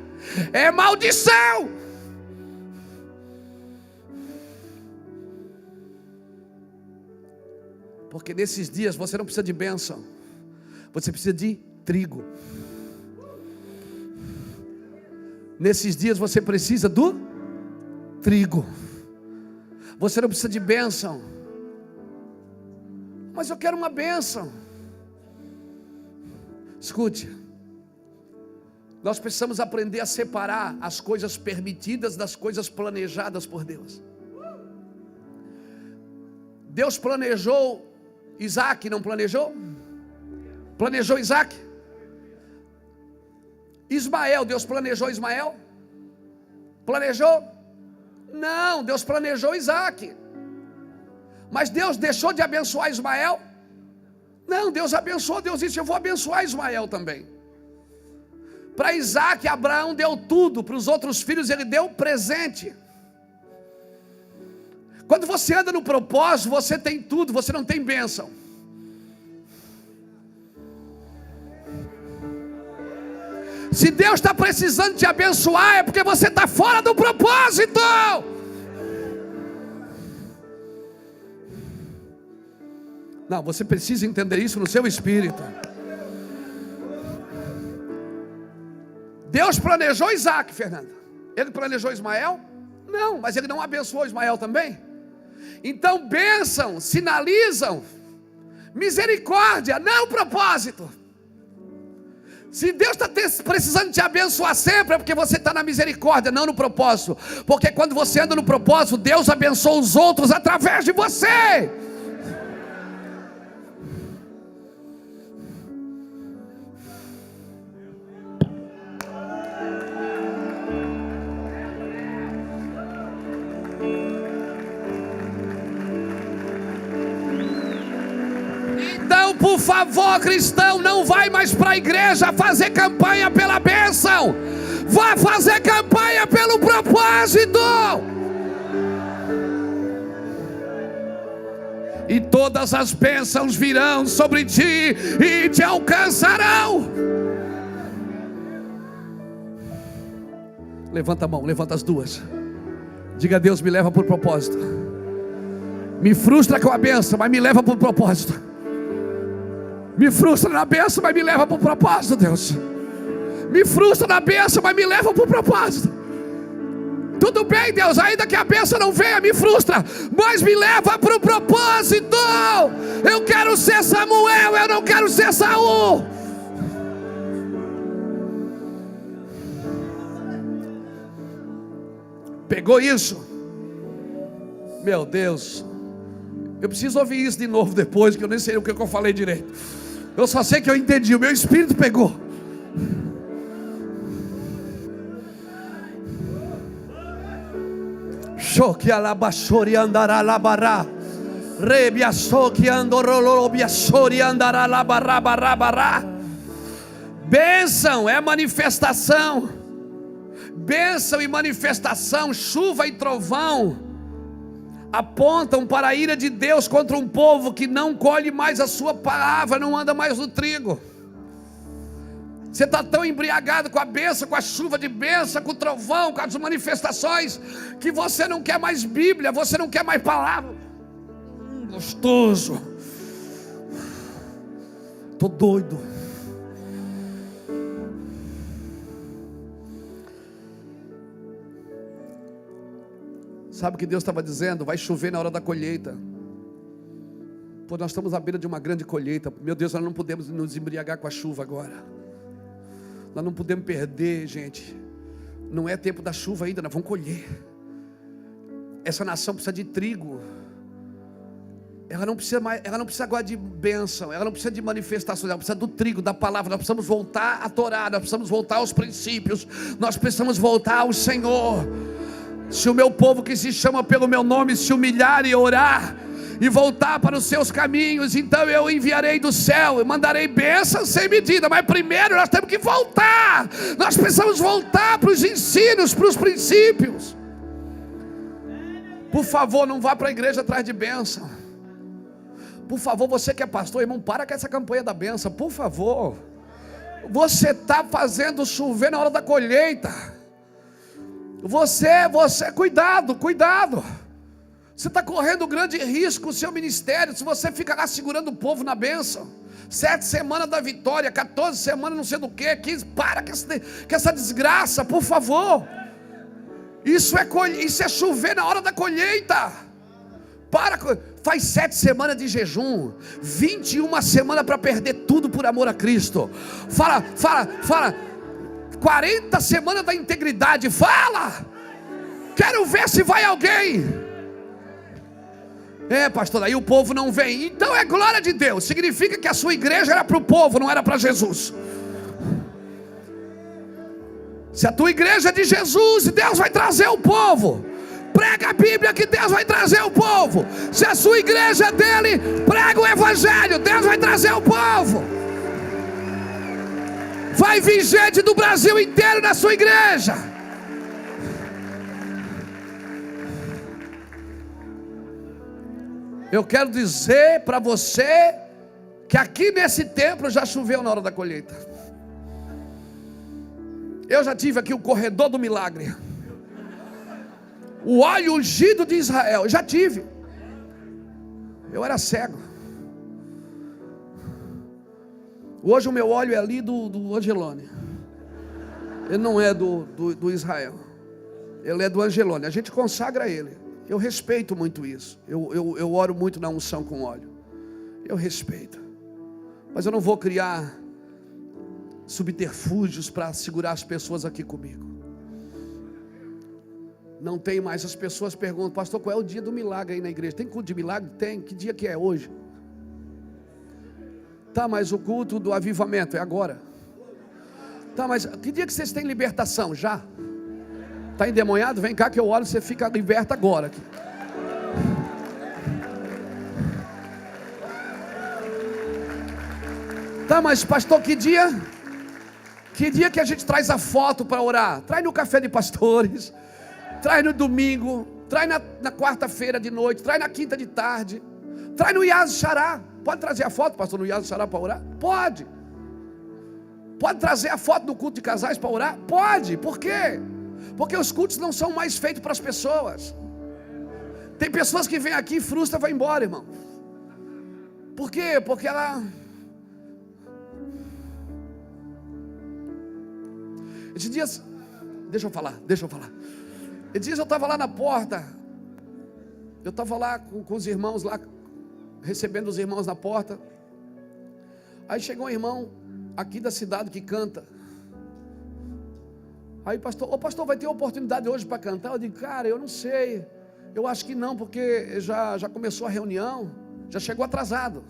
é maldição. Porque nesses dias você não precisa de bênção, você precisa de trigo. Nesses dias você precisa do trigo. Você não precisa de bênção. Mas eu quero uma bênção. Escute, nós precisamos aprender a separar as coisas permitidas das coisas planejadas por Deus. Deus planejou Isaac, não planejou? Planejou Isaac? Ismael, Deus planejou Ismael? Planejou? Não, Deus planejou Isaac. Mas Deus deixou de abençoar Ismael? Não, Deus abençoou. Deus disse: eu vou abençoar Ismael também. Para Isaac, Abraão deu tudo. Para os outros filhos ele deu presente. Quando você anda no propósito, você tem tudo, você não tem bênção. Se Deus está precisando te abençoar, é porque você está fora do propósito. Não, você precisa entender isso no seu espírito. Deus planejou Isaac, Fernanda. Ele planejou Ismael? Não, mas ele não abençoou Ismael também? Então bênção sinalizam misericórdia, não propósito. Se Deus está precisando te abençoar sempre, é porque você está na misericórdia, não no propósito. Porque quando você anda no propósito, Deus abençoa os outros através de você. Então, por favor, cristão, não vai mais para a igreja fazer campanha pela bênção. Vá fazer campanha pelo propósito. E todas as bênçãos virão sobre ti e te alcançarão. Levanta a mão, levanta as duas. Diga: Deus, me leva por propósito. Me frustra com a bênção, mas me leva por propósito. Me frustra na bênção, mas me leva para o propósito, Deus. Me frustra na bênção, mas me leva para o propósito. Tudo bem, Deus, ainda que a bênção não venha, me frustra, mas me leva para o propósito. Eu quero ser Samuel, eu não quero ser Saul. Pegou isso? Meu Deus, eu preciso ouvir isso de novo depois, que eu nem sei o que eu falei direito. Eu só sei que eu entendi, o meu espírito pegou. Choque alabachori andará labará. Rebiaçoque andorolobiaçori andará labará. Bênção é manifestação. bênção e manifestação, chuva e trovão, apontam para a ira de Deus contra um povo que não colhe mais a sua palavra, não anda mais no trigo. Você está tão embriagado com a bênção, com a chuva de bênção, com o trovão, com as manifestações, que você não quer mais Bíblia, você não quer mais palavra. Gostoso. Estou doido. Sabe o que Deus estava dizendo? Vai chover na hora da colheita. Pô, nós estamos à beira de uma grande colheita. Meu Deus, nós não podemos nos embriagar com a chuva agora. Nós não podemos perder, gente. Não é tempo da chuva ainda, nós vamos colher. Essa nação precisa de trigo. Ela não precisa agora de bênção, ela não precisa de manifestações, ela precisa do trigo, da palavra. Nós precisamos voltar à Torá, nós precisamos voltar aos princípios, nós precisamos voltar ao Senhor. Se o meu povo que se chama pelo meu nome se humilhar e orar e voltar para os seus caminhos, então eu enviarei do céu, eu mandarei bênçãos sem medida. Mas primeiro nós temos que voltar, nós precisamos voltar para os ensinos, para os princípios. Por favor, não vá para a igreja atrás de bênção. Por favor, você que é pastor, irmão, para com essa campanha da bênção, por favor. Você está fazendo chover na hora da colheita. Você, cuidado. Você está correndo grande risco o seu ministério, se você fica lá segurando o povo na bênção. 7 semanas da vitória, 14 semanas não sei do que, 15, para com essa desgraça, por favor. Isso é chover na hora da colheita. Faz 7 semanas de jejum, 21 semanas para perder tudo por amor a Cristo. Fala, 40 semanas da integridade, fala. Quero ver se vai alguém. Pastor, aí o povo não vem. Então é glória de Deus. Significa que a sua igreja era para o povo, não era para Jesus. Se a tua igreja é de Jesus, Deus vai trazer o povo. Prega a Bíblia que Deus vai trazer o povo. Se a sua igreja é dele, prega o Evangelho, Deus vai trazer o povo. Vai vir gente do Brasil inteiro na sua igreja. Eu quero dizer para você que aqui nesse templo já choveu na hora da colheita. Eu já tive aqui o corredor do milagre, o óleo ungido de Israel. Eu já tive. Eu era cego. Hoje o meu óleo é ali do Angelone. Ele não é do Israel. Ele é do Angelone. A gente consagra ele. Eu respeito muito isso. Eu oro muito na unção com óleo. Eu respeito. Mas eu não vou criar subterfúgios para segurar as pessoas aqui comigo. Não tem mais. As pessoas perguntam: pastor, qual é o dia do milagre aí na igreja? Tem culto de milagre? Tem. Que dia que é hoje? Tá, mas o culto do avivamento é agora. Tá, mas que dia que vocês têm libertação? Já? Tá endemoniado? Vem cá que eu oro, você fica liberto agora aqui. Tá, mas pastor, que dia? Que dia que a gente traz a foto para orar? Traz no café de pastores, traz no domingo, traz na quarta-feira de noite, traz na quinta de tarde, traz no Yaz Xará. Pode trazer a foto, pastor, no Yaz Xará para orar? Pode. Pode trazer a foto do culto de casais para orar? Pode. Por quê? Porque os cultos não são mais feitos para as pessoas. Tem pessoas que vêm aqui, frustra e vai embora, irmão. Por quê? Porque ela... Esses dias... Deixa eu falar. Esses dias eu estava lá na porta. Eu estava lá com os irmãos lá, recebendo os irmãos na porta. Aí chegou um irmão aqui da cidade que canta. Aí pastor, vai ter oportunidade hoje para cantar? Eu digo, cara, eu não sei. Eu acho que não, porque já começou a reunião, já chegou atrasado.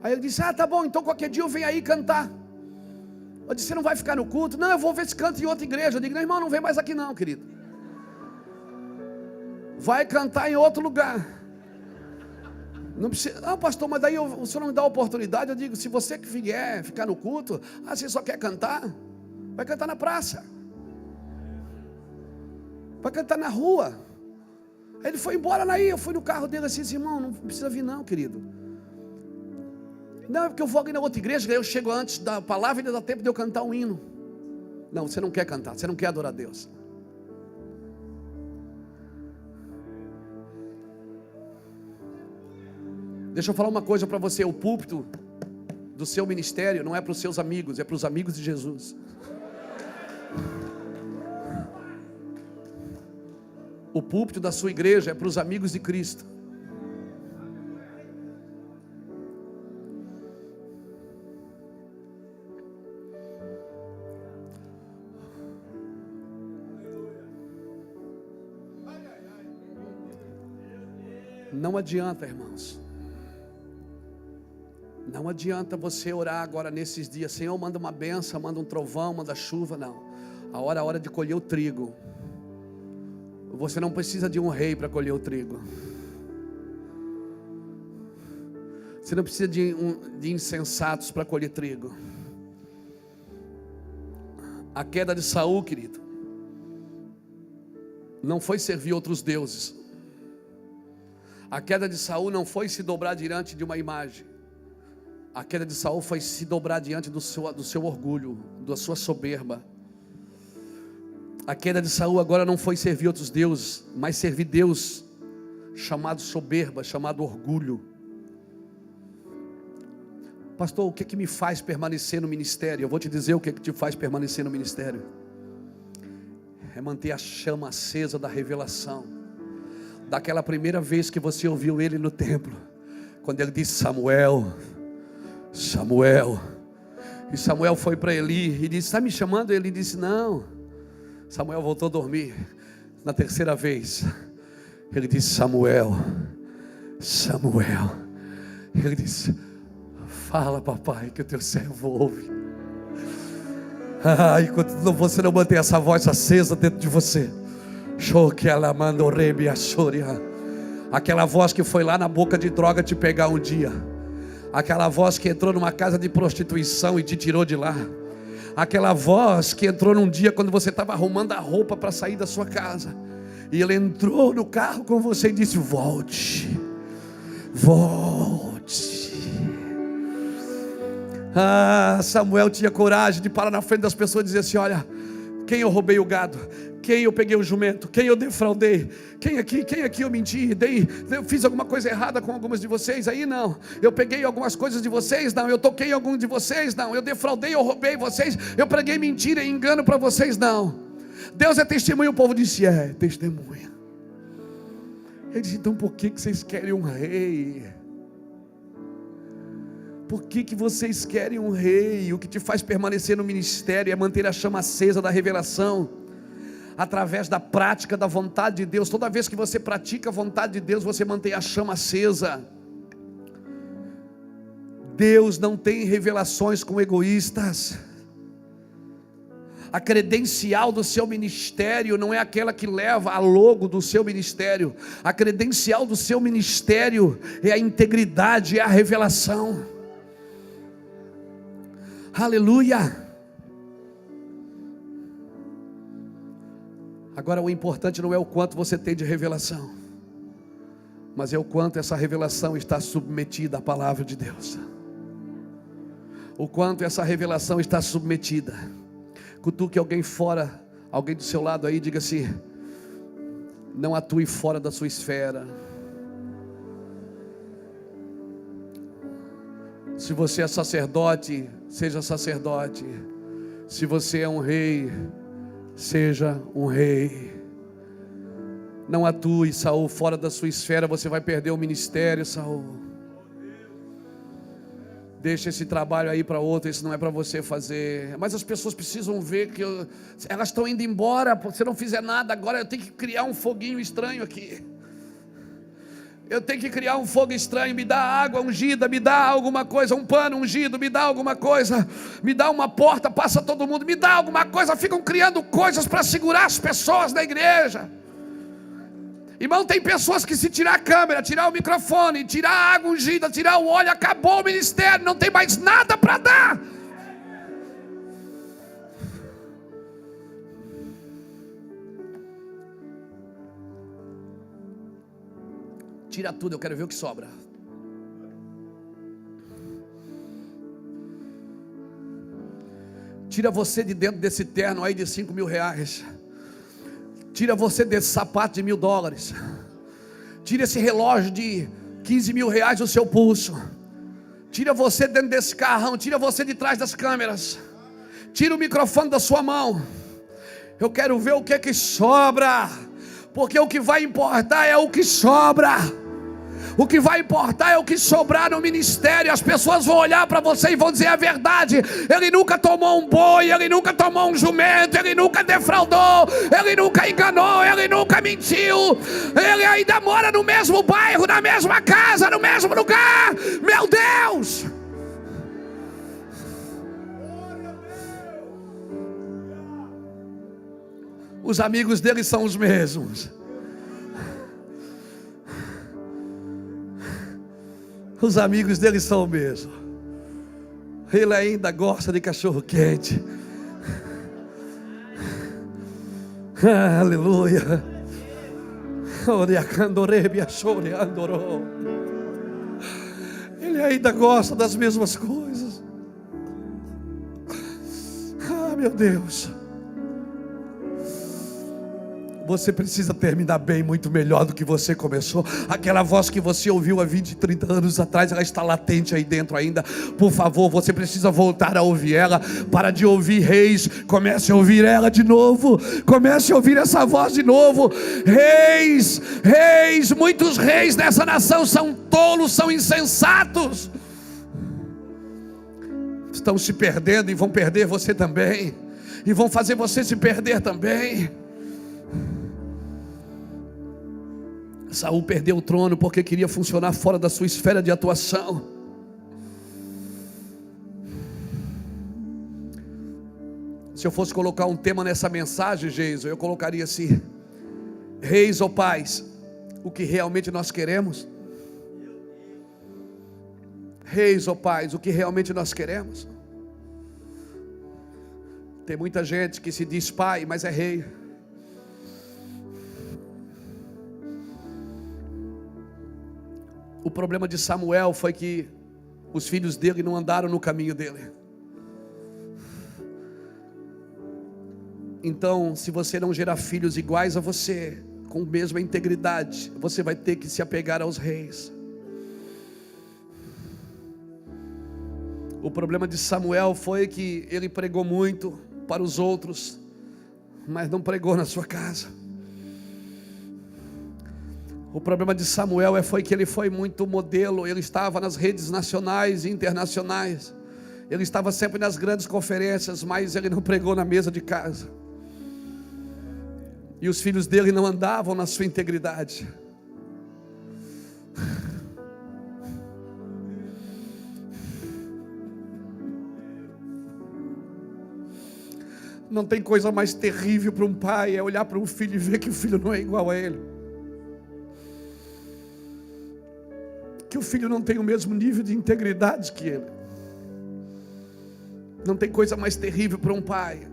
Aí ele disse, tá bom, então qualquer dia eu venho aí cantar. Eu disse, você não vai ficar no culto? Não, eu vou ver se canta em outra igreja. Eu digo, não, irmão, não vem mais aqui não, querido. Vai cantar em outro lugar. Não precisa, pastor, mas daí o senhor não me dá a oportunidade. Eu digo, se você que vier ficar no culto, você só quer cantar? vai cantar na praça, vai cantar na rua. Aí ele foi embora, aí eu fui no carro dele assim, irmão, não precisa vir não, querido. Não, é porque eu vou aqui na outra igreja, aí eu chego antes da palavra e ainda dá tempo de eu cantar um hino. Não, você não quer cantar, você não quer adorar a Deus. Deixa eu falar uma coisa para você, o púlpito do seu ministério não é para os seus amigos, é para os amigos de Jesus. O púlpito da sua igreja é para os amigos de Cristo. Não adianta, irmãos. Não adianta você orar agora nesses dias, Senhor, manda uma bênção, manda um trovão, manda chuva, não. A hora de colher o trigo. Você não precisa de um rei para colher o trigo. Você não precisa de insensatos para colher trigo. A queda de Saul, querido, não foi servir outros deuses. A queda de Saul não foi se dobrar diante de uma imagem. A queda de Saul foi se dobrar diante do seu orgulho, da sua soberba. A queda de Saul agora não foi servir outros deuses, mas servir Deus, chamado soberba, chamado orgulho. Pastor, o que que me faz permanecer no ministério? Eu vou te dizer o que que te faz permanecer no ministério. É manter a chama acesa da revelação. Daquela primeira vez que você ouviu ele no templo, quando ele disse: Samuel, Samuel. E Samuel foi para Eli e disse: está me chamando? Ele disse: não. Samuel voltou a dormir. Na terceira vez ele disse: Samuel, Samuel. Ele disse: fala, papai, que o teu servo ouve. Enquanto você não manter essa voz acesa dentro de você, aquela voz que foi lá na boca de droga te pegar um dia, aquela voz que entrou numa casa de prostituição e te tirou de lá, aquela voz que entrou num dia quando você estava arrumando a roupa para sair da sua casa, e ele entrou no carro com você e disse: volte, volte. Samuel tinha coragem de parar na frente das pessoas e dizer assim: olha, quem eu roubei o gado, quem eu peguei o jumento, quem eu defraudei, quem aqui eu menti, eu fiz alguma coisa errada com algumas de vocês aí? Não. Eu peguei algumas coisas de vocês? Não. Eu toquei em algum de vocês? Não. Eu defraudei, eu roubei vocês, eu preguei mentira e engano para vocês? Não. Deus é testemunha. O povo disse: é testemunha. Ele disse: então por que vocês querem um rei? Por que vocês querem um rei? O que te faz permanecer no ministério é manter a chama acesa da revelação, através da prática da vontade de Deus. Toda vez que você pratica a vontade de Deus, você mantém a chama acesa. Deus não tem revelações com egoístas. A credencial do seu ministério não é aquela que leva a logo do seu ministério. A credencial do seu ministério é a integridade, é a revelação. Aleluia. Agora, o importante não é o quanto você tem de revelação, mas é o quanto essa revelação está submetida à palavra de Deus. O quanto essa revelação está submetida. Cutuque alguém fora, alguém do seu lado aí, diga assim: não atue fora da sua esfera. Se você é sacerdote, seja sacerdote. Se você é um rei, seja um rei. Não atue, Saul, fora da sua esfera. Você vai perder o ministério, Saul. Deixa esse trabalho aí para outro. Isso não é para você fazer. Mas as pessoas precisam ver que elas estão indo embora. Se não fizer nada agora, eu tenho que criar um foguinho estranho aqui. Eu tenho que criar um fogo estranho. Me dá água ungida, me dá alguma coisa, um pano ungido, me dá alguma coisa, me dá uma porta, passa todo mundo, me dá alguma coisa. Ficam criando coisas para segurar as pessoas da igreja. Irmão, tem pessoas que se tirar a câmera, tirar o microfone, tirar a água ungida, tirar o óleo, acabou o ministério, não tem mais nada para dar. Tira tudo, eu quero ver o que sobra. Tira você de dentro desse terno aí de 5 mil reais. Tira você desse sapato de $1.000. Tira esse relógio de 15 mil reais do seu pulso. Tira você dentro desse carrão. Tira você de trás das câmeras. Tira o microfone da sua mão. Eu quero ver o que sobra. Porque o que vai importar é o que sobra. O que vai importar é o que sobrar no ministério. As pessoas vão olhar para você e vão dizer a verdade. Ele nunca tomou um boi, ele nunca tomou um jumento, ele nunca defraudou, ele nunca enganou, ele nunca mentiu. Ele ainda mora no mesmo bairro, na mesma casa, no mesmo lugar. Meu Deus! Os amigos dele são os mesmos. Os amigos dele são o mesmo. Ele ainda gosta de cachorro quente. Aleluia. Ele ainda gosta das mesmas coisas. Ah, meu Deus. Você precisa terminar bem, muito melhor do que você começou. Aquela voz que você ouviu há 20, 30 anos atrás, ela está latente aí dentro ainda. Por favor, você precisa voltar a ouvir ela. Para de ouvir reis, comece a ouvir ela de novo. Comece a ouvir essa voz de novo. Reis, reis, muitos reis dessa nação são tolos, são insensatos. Estão se perdendo e vão perder você também. E vão fazer você se perder também. Saul perdeu o trono porque queria funcionar fora da sua esfera de atuação. Se eu fosse colocar um tema nessa mensagem, Jesus, eu colocaria assim: reis ou pais, o que realmente nós queremos? Reis ou pais, o que realmente nós queremos? Tem muita gente que se diz pai, mas é rei. O problema de Samuel foi que os filhos dele não andaram no caminho dele. Então, se você não gerar filhos iguais a você, com a mesma integridade, você vai ter que se apegar aos reis. O problema de Samuel foi que ele pregou muito para os outros, mas não pregou na sua casa. O problema de Samuel foi que ele foi muito modelo. Ele estava nas redes nacionais e internacionais. Ele estava sempre nas grandes conferências, mas ele não pregou na mesa de casa. E os filhos dele não andavam na sua integridade. Não tem coisa mais terrível para um pai, é olhar para um filho e ver que o filho não é igual a ele. Que o filho não tem o mesmo nível de integridade que ele. Não tem coisa mais terrível para um pai.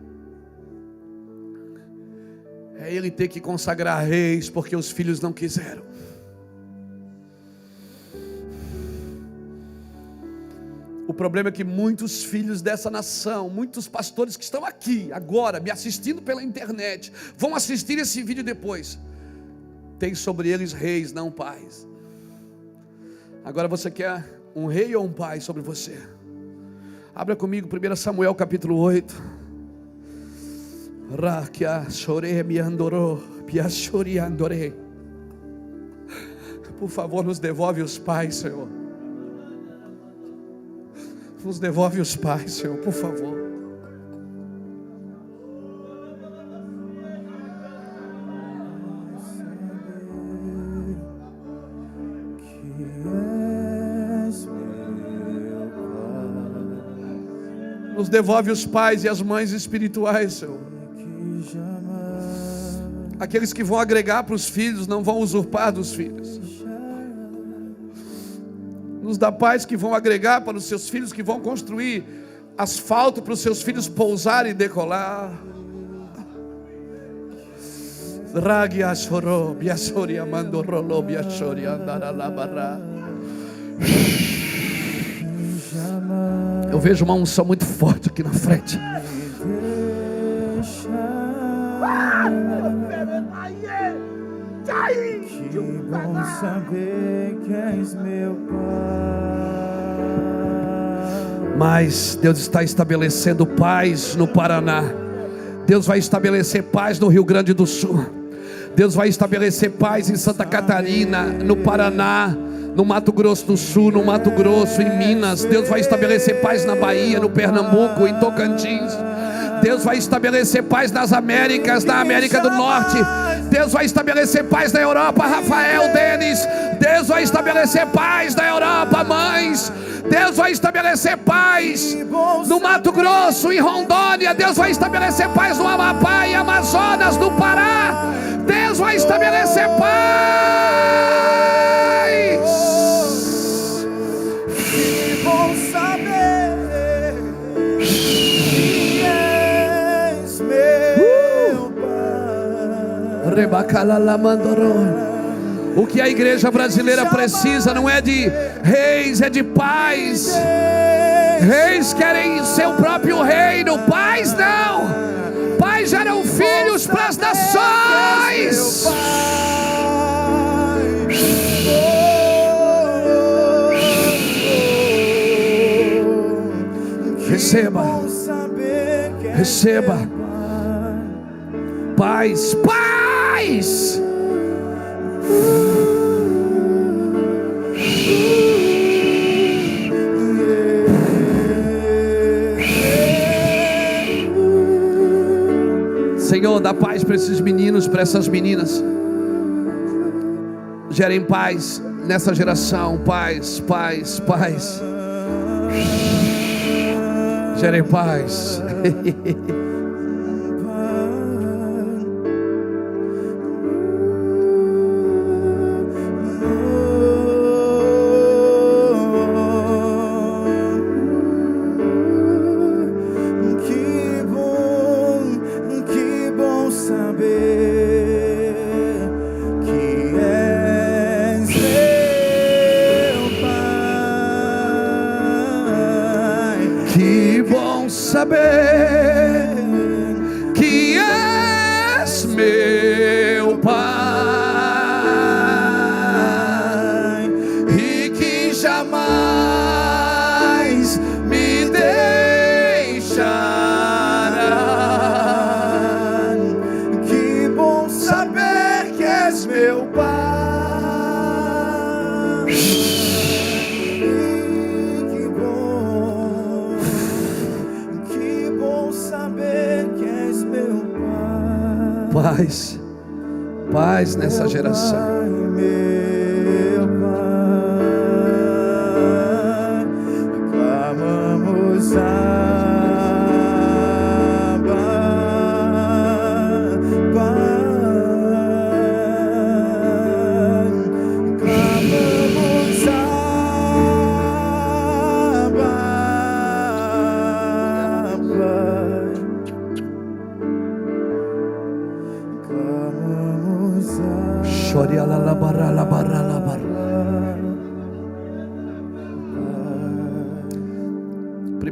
É ele ter que consagrar reis porque os filhos não quiseram. O problema é que muitos filhos dessa nação, muitos pastores que estão aqui agora, me assistindo pela internet, vão assistir esse vídeo depois. Tem sobre eles reis, não pais. Agora você quer um rei ou um pai sobre você? Abra comigo 1 Samuel capítulo 8. Por favor, nos devolve os pais, Senhor. Nos devolve os pais, Senhor, por favor. Nos devolve os pais e as mães espirituais, Senhor. Aqueles que vão agregar para os filhos, não vão usurpar dos filhos. Nos dá pais que vão agregar para os seus filhos, que vão construir asfalto para os seus filhos pousar e decolar. Eu vejo uma unção muito forte aqui na frente. Que bom saber que és meu Pai. Mas Deus está estabelecendo paz no Paraná. Deus vai estabelecer paz no Rio Grande do Sul. Deus vai estabelecer paz em Santa Catarina, no Paraná, no Mato Grosso do Sul, no Mato Grosso, em Minas. Deus vai estabelecer paz na Bahia, no Pernambuco, em Tocantins. Deus vai estabelecer paz nas Américas, na América do Norte. Deus vai estabelecer paz na Europa, Rafael, Denis. Deus vai estabelecer paz na Europa, mães. Deus vai estabelecer paz no Mato Grosso, em Rondônia. Deus vai estabelecer paz no Amapá e Amazonas, no Pará. Deus vai estabelecer paz. Que bom saber que és meu Pai. O que a igreja brasileira precisa não é de reis, é de paz. Reis querem seu próprio reino, pais não. Pais geram filhos para as nações. Receba, receba paz, paz. Senhor, dá paz para esses meninos, para essas meninas. Gerem paz nessa geração. Paz, paz, paz. Gerem paz. Saber que és meu Pai e que jamais me deixará. Que bom saber que és meu Pai. Paz, paz nessa geração. Meu Pai, clamamos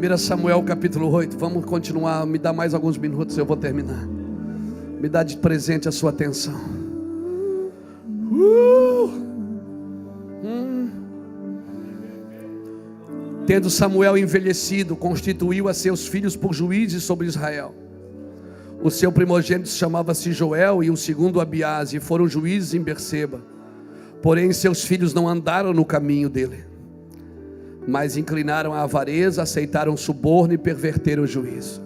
Primeira Samuel capítulo 8. Vamos continuar, me dá mais alguns minutos, eu vou terminar. Me dá de presente a sua atenção. Tendo Samuel envelhecido, constituiu a seus filhos por juízes sobre Israel. O seu primogênito chamava-se Joel e o segundo Abiás, e foram juízes em Berseba. Porém seus filhos não andaram no caminho dele, mas inclinaram a avareza, aceitaram suborno e perverteram o juízo.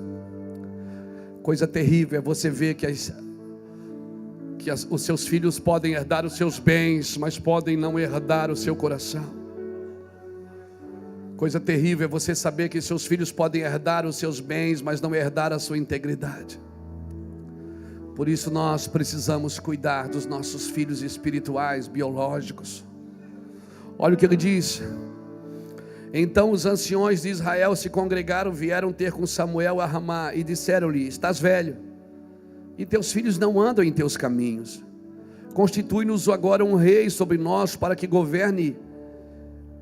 Coisa terrível é você ver que os seus filhos podem herdar os seus bens, mas podem não herdar o seu coração. Coisa terrível é você saber que seus filhos podem herdar os seus bens, mas não herdar a sua integridade. Por isso nós precisamos cuidar dos nossos filhos espirituais, biológicos. Olha o que ele diz. Então os anciões de Israel se congregaram, vieram ter com Samuel a Ramá e disseram-lhe: estás velho, e teus filhos não andam em teus caminhos. Constitui-nos agora um rei sobre nós, para que governe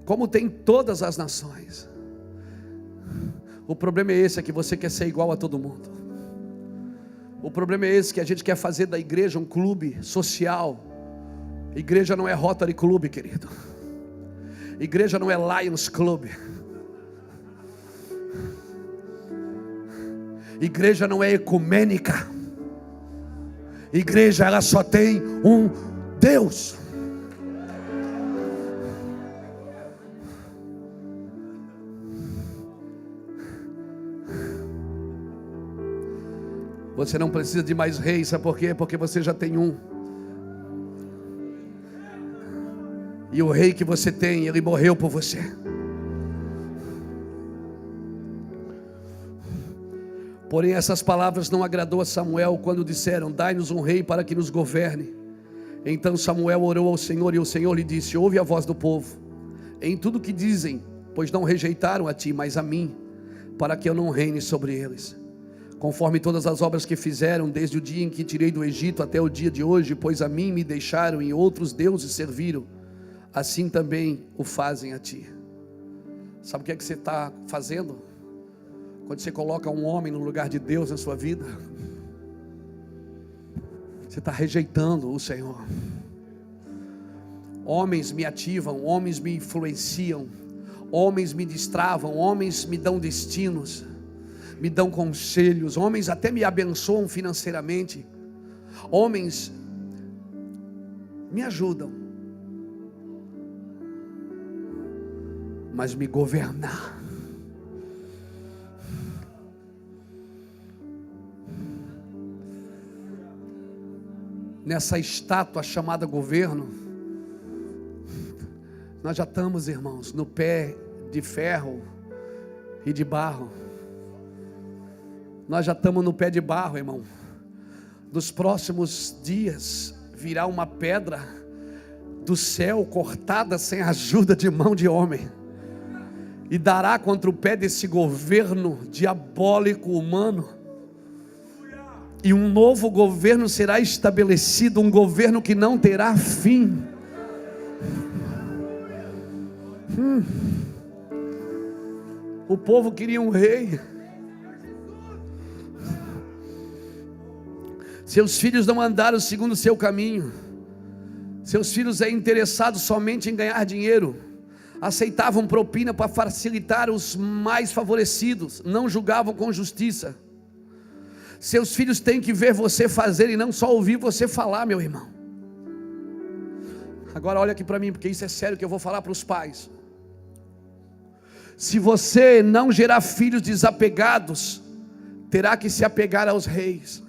como tem todas as nações. O problema é esse, é que você quer ser igual a todo mundo. O problema é esse, que a gente quer fazer da igreja um clube social. Igreja não é Rotary Club, querido. Igreja não é Lions Club. Igreja não é ecumênica. Igreja, ela só tem um Deus. Você não precisa de mais reis, sabe por quê? Porque você já tem um. E o rei que você tem, ele morreu por você. Porém essas palavras não agradou a Samuel quando disseram: dai-nos um rei para que nos governe. Então Samuel orou ao Senhor, e o Senhor lhe disse: ouve a voz do povo em tudo que dizem, pois não rejeitaram a ti, mas a mim, para que eu não reine sobre eles, conforme todas as obras que fizeram desde o dia em que tirei do Egito até o dia de hoje, pois a mim me deixaram e outros deuses serviram, assim também o fazem a ti. Sabe o que é que você está fazendo? Quando você coloca um homem no lugar de Deus na sua vida, você está rejeitando o Senhor. Homens me ativam, homens me influenciam, homens me destravam, homens me dão destinos, me dão conselhos, homens até me abençoam financeiramente, homens me ajudam, mas me governar, nessa estátua chamada governo, nós já estamos, irmãos, no pé de ferro e de barro. Nós já estamos no pé de barro, irmão. Nos próximos dias virá uma pedra do céu cortada sem ajuda de mão de homem, e dará contra o pé desse governo diabólico humano. E um novo governo será estabelecido, um governo que não terá fim. O povo queria um rei. Seus filhos não andaram segundo o seu caminho. Seus filhos interessados somente em ganhar dinheiro, aceitavam propina para facilitar os mais favorecidos, não julgavam com justiça. Seus filhos têm que ver você fazer e não só ouvir você falar, meu irmão. Agora olha aqui para mim, porque isso é sério que eu vou falar para os pais. Se você não gerar filhos desapegados, terá que se apegar aos reis.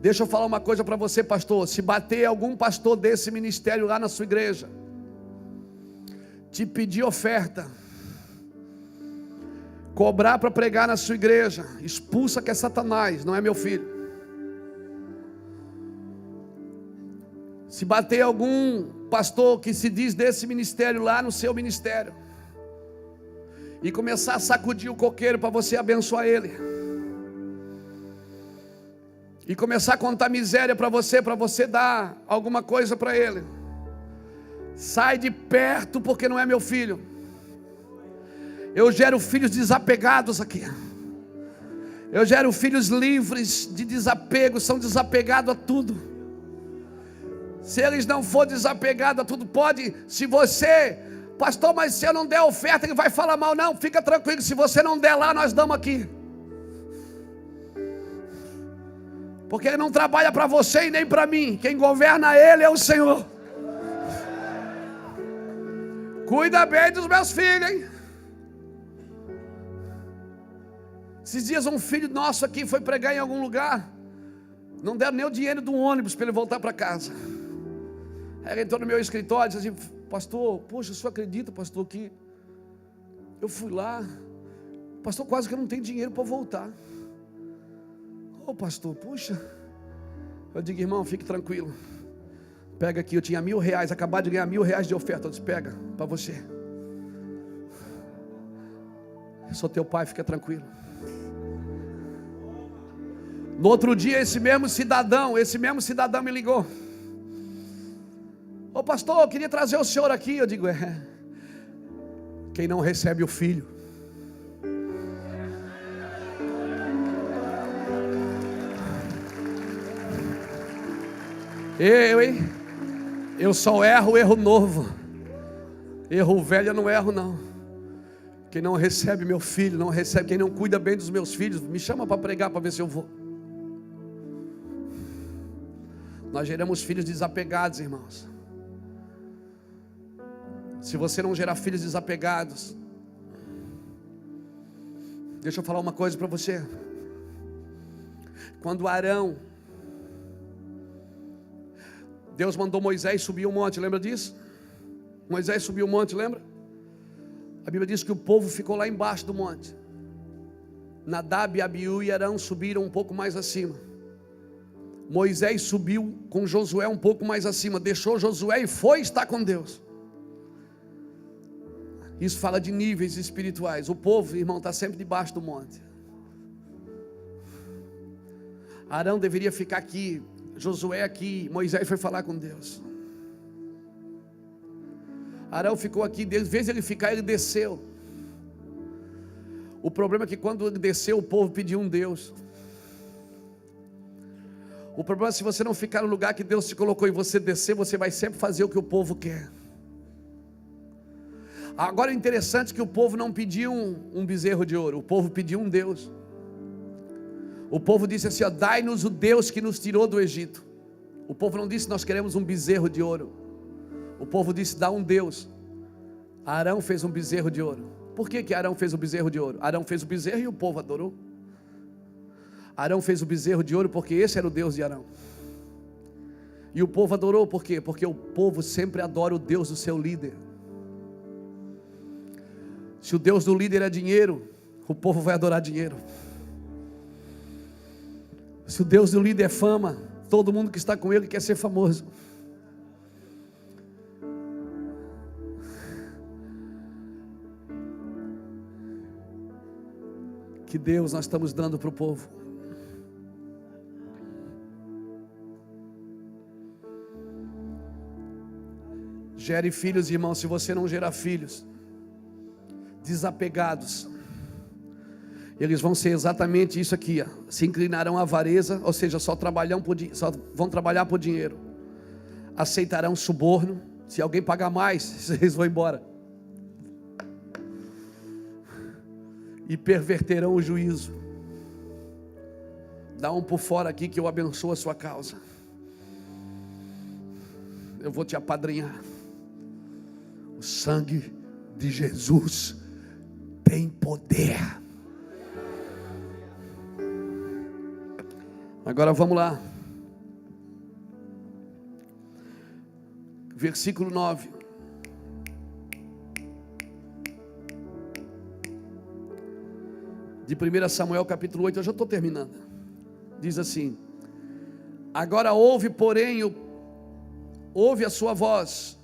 Deixa eu falar uma coisa para você, pastor. Se bater algum pastor desse ministério lá na sua igreja, te pedir oferta, cobrar para pregar na sua igreja, expulsa que é Satanás, não é meu filho. Se bater algum pastor que se diz desse ministério lá no seu ministério, e começar a sacudir o coqueiro para você abençoar ele, e começar a contar miséria para você dar alguma coisa para ele, sai de perto, porque não é meu filho. Eu gero filhos desapegados aqui. Eu gero filhos livres de desapego, são desapegados a tudo. Se eles não for desapegados a tudo, pode, se você, pastor, mas se eu não der oferta, ele vai falar mal. Não, fica tranquilo, se você não der lá, nós damos aqui. Porque ele não trabalha para você e nem para mim. Quem governa ele é o Senhor. Cuida bem dos meus filhos, hein? Esses dias um filho nosso aqui foi pregar em algum lugar, não deram nem o dinheiro do ônibus para ele voltar para casa. Aí ele entrou no meu escritório e disse assim: pastor, poxa, o senhor acredita, pastor, que eu fui lá, pastor, quase que eu não tenho dinheiro para voltar. Ô pastor, puxa. Eu digo: irmão, fique tranquilo, pega aqui, eu tinha R$1.000, acabado de ganhar R$1.000 de oferta. Eu disse: pega, para você. Eu sou teu pai, fica tranquilo. No outro dia, esse mesmo cidadão me ligou. Ô pastor, eu queria trazer o senhor aqui. Eu digo, quem não recebe o filho. Eu só erro erro novo. Erro velho eu não erro não. Quem não recebe meu filho, não recebe. Quem não cuida bem dos meus filhos, me chama para pregar para ver se eu vou. Nós geramos filhos desapegados, irmãos. Se você não gerar filhos desapegados, deixa eu falar uma coisa para você. Quando Arão, Deus mandou Moisés subir um monte, lembra disso? Moisés subiu um monte, lembra? A Bíblia diz que o povo ficou lá embaixo do monte. Nadab, Abiú e Arão subiram um pouco mais acima. Moisés subiu com Josué um pouco mais acima, deixou Josué e foi estar com Deus. Isso fala de níveis espirituais. O povo, irmão, está sempre debaixo do monte. Arão deveria ficar aqui, Josué aqui, Moisés foi falar com Deus. Arão ficou aqui, de vez ele ficar, ele desceu. O problema é que quando ele desceu, o povo pediu um Deus. O problema é que se você não ficar no lugar que Deus te colocou e você descer, você vai sempre fazer o que o povo quer. Agora é interessante que o povo não pediu um bezerro de ouro, o povo pediu um Deus. O povo disse assim, dai-nos o Deus que nos tirou do Egito. O povo não disse, nós queremos um bezerro de ouro. O povo disse, dá um Deus. Arão fez um bezerro de ouro. Por que Arão fez o bezerro de ouro? Arão fez o bezerro e o povo adorou. Arão fez o bezerro de ouro porque esse era o Deus de Arão. E o povo adorou por quê? Porque o povo sempre adora o Deus do seu líder. Se o Deus do líder é dinheiro, o povo vai adorar dinheiro. Se o Deus do líder é fama, todo mundo que está com ele quer ser famoso. Que Deus nós estamos dando para o povo? Gere filhos, irmão. Se você não gerar filhos desapegados, eles vão ser exatamente isso aqui, se inclinarão à avareza, ou seja, só vão trabalhar por dinheiro, aceitarão suborno, se alguém pagar mais, eles vão embora, e perverterão o juízo. Dá um por fora aqui que eu abençoo a sua causa. Eu vou te apadrinhar. O sangue de Jesus tem poder. Agora vamos lá. Versículo 9. De 1 Samuel capítulo 8, eu já estou terminando. Diz assim: agora ouve, porém, ouve a sua voz,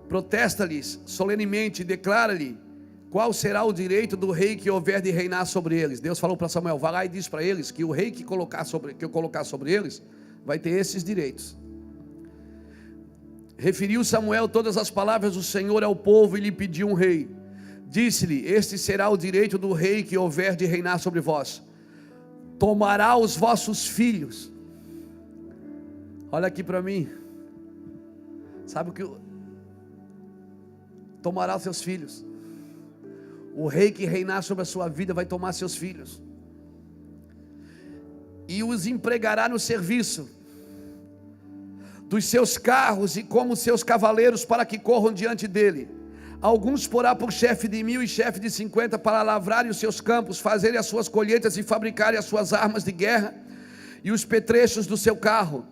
protesta-lhes solenemente e declara-lhe qual será o direito do rei que houver de reinar sobre eles. Deus falou para Samuel, vai lá e diz para eles que o rei que eu colocar sobre eles, vai ter esses direitos. Referiu Samuel todas as palavras do Senhor ao povo e lhe pediu um rei. Disse-lhe, este será o direito do rei que houver de reinar sobre vós. Tomará os vossos filhos. Olha aqui para mim. Sabe o que? Tomará os seus filhos. O rei que reinar sobre a sua vida vai tomar seus filhos. E os empregará no serviço dos seus carros e como seus cavaleiros para que corram diante dele. Alguns porá por chefe de 1000 e chefe de 50 para lavrarem os seus campos, fazerem as suas colheitas e fabricarem as suas armas de guerra e os petrechos do seu carro.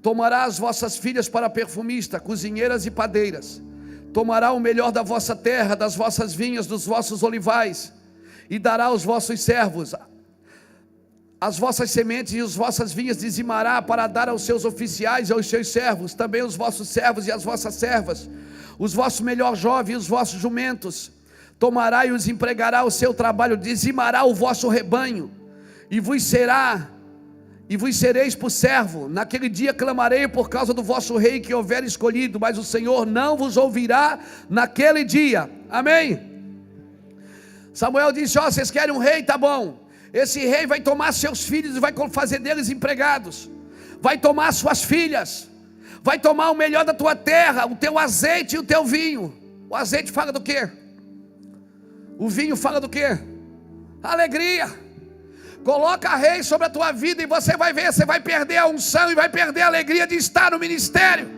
Tomará as vossas filhas para perfumista, cozinheiras e padeiras. Tomará o melhor da vossa terra, das vossas vinhas, dos vossos olivais, e dará aos vossos servos. As vossas sementes e as vossas vinhas dizimará para dar aos seus oficiais e aos seus servos, também os vossos servos e as vossas servas, os vossos melhores jovens e os vossos jumentos. Tomará e os empregará o seu trabalho, dizimará o vosso rebanho, e vos será e vos sereis por servo. Naquele dia clamarei por causa do vosso rei que houver escolhido, mas o Senhor não vos ouvirá naquele dia. Amém? Samuel disse: ó, vocês querem um rei? Tá bom. Esse rei vai tomar seus filhos e vai fazer deles empregados, vai tomar suas filhas, vai tomar o melhor da tua terra, o teu azeite e o teu vinho. O azeite fala do quê? O vinho fala do quê? Alegria. Coloca rei sobre a tua vida e você vai ver, você vai perder a unção e vai perder a alegria de estar no ministério.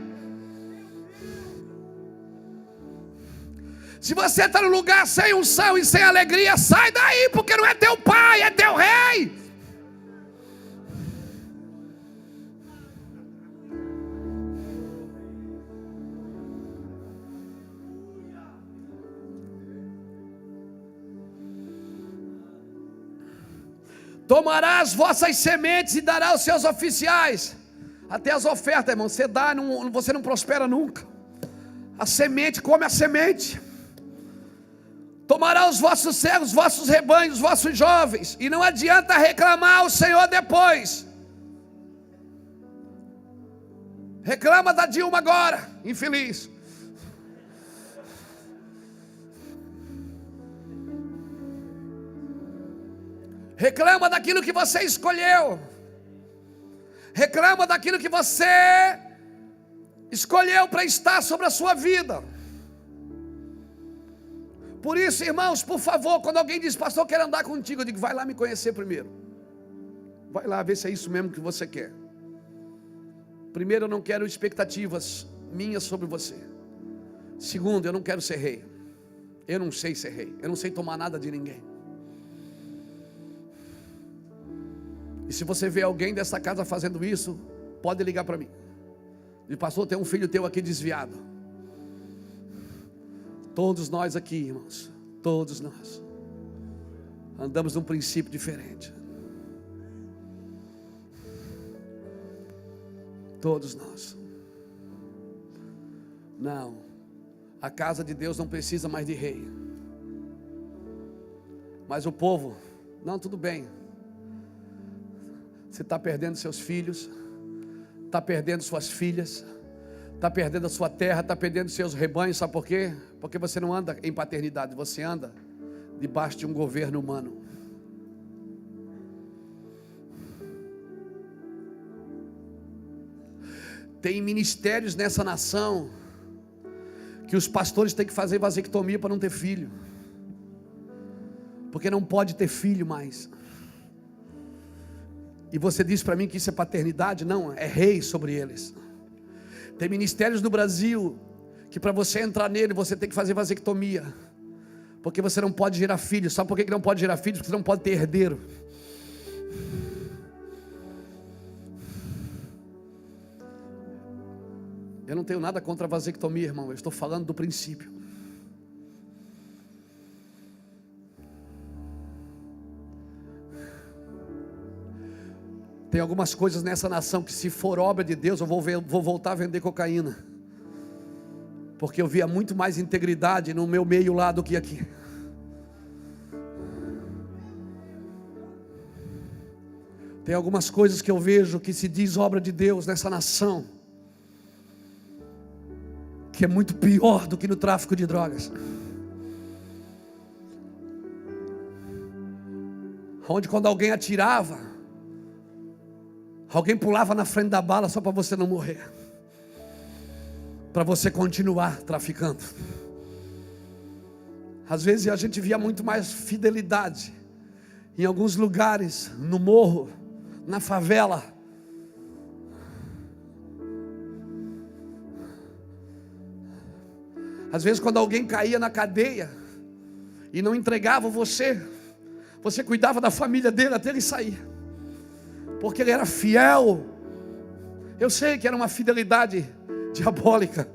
Se você está no lugar sem unção e sem alegria, sai daí, porque não é teu pai, é teu rei. Tomará as vossas sementes e dará aos seus oficiais. Até as ofertas, irmão, você dá, você não prospera nunca. A semente, come a semente. Tomará os vossos servos, os vossos rebanhos, os vossos jovens, e não adianta reclamar ao Senhor depois. Reclama da Dilma agora, infeliz. Reclama daquilo que você escolheu. Reclama daquilo que você escolheu para estar sobre a sua vida. Por isso, irmãos, por favor, quando alguém diz: pastor, eu quero andar contigo, eu digo: vai lá me conhecer primeiro. Vai lá ver se é isso mesmo que você quer. Primeiro, eu não quero expectativas minhas sobre você. Segundo, eu não quero ser rei. Eu não sei ser rei. Eu não sei tomar nada de ninguém. E se você vê alguém dessa casa fazendo isso, pode ligar para mim. E pastor, tem um filho teu aqui desviado. Todos nós aqui, irmãos, todos nós andamos num princípio diferente. Todos nós. Não, a casa de Deus não precisa mais de rei. Mas o povo, não, tudo bem. Você está perdendo seus filhos, está perdendo suas filhas, está perdendo a sua terra, está perdendo seus rebanhos. Sabe por quê? Porque você não anda em paternidade, você anda debaixo de um governo humano. Tem ministérios nessa nação que os pastores têm que fazer vasectomia para não ter filho, porque não pode ter filho mais. E você diz para mim que isso é paternidade? Não, é rei sobre eles. Tem ministérios no Brasil que para você entrar nele você tem que fazer vasectomia, porque você não pode gerar filhos. Sabe por que não pode gerar filhos? Porque você não pode ter herdeiro. Eu não tenho nada contra a vasectomia, irmão, eu estou falando do princípio. Tem algumas coisas nessa nação que, se for obra de Deus, eu vou voltar a vender cocaína, porque eu via muito mais integridade no meu meio lá do que aqui. Tem algumas coisas que eu vejo que se diz obra de Deus nessa nação, que é muito pior do que no tráfico de drogas. Onde quando alguém atirava, alguém pulava na frente da bala só para você não morrer, para você continuar traficando. Às vezes a gente via muito mais fidelidade em alguns lugares, no morro, na favela. Às vezes quando alguém caía na cadeia e não entregava você cuidava da família dele até ele sair, porque ele era fiel. Eu sei que era uma fidelidade diabólica.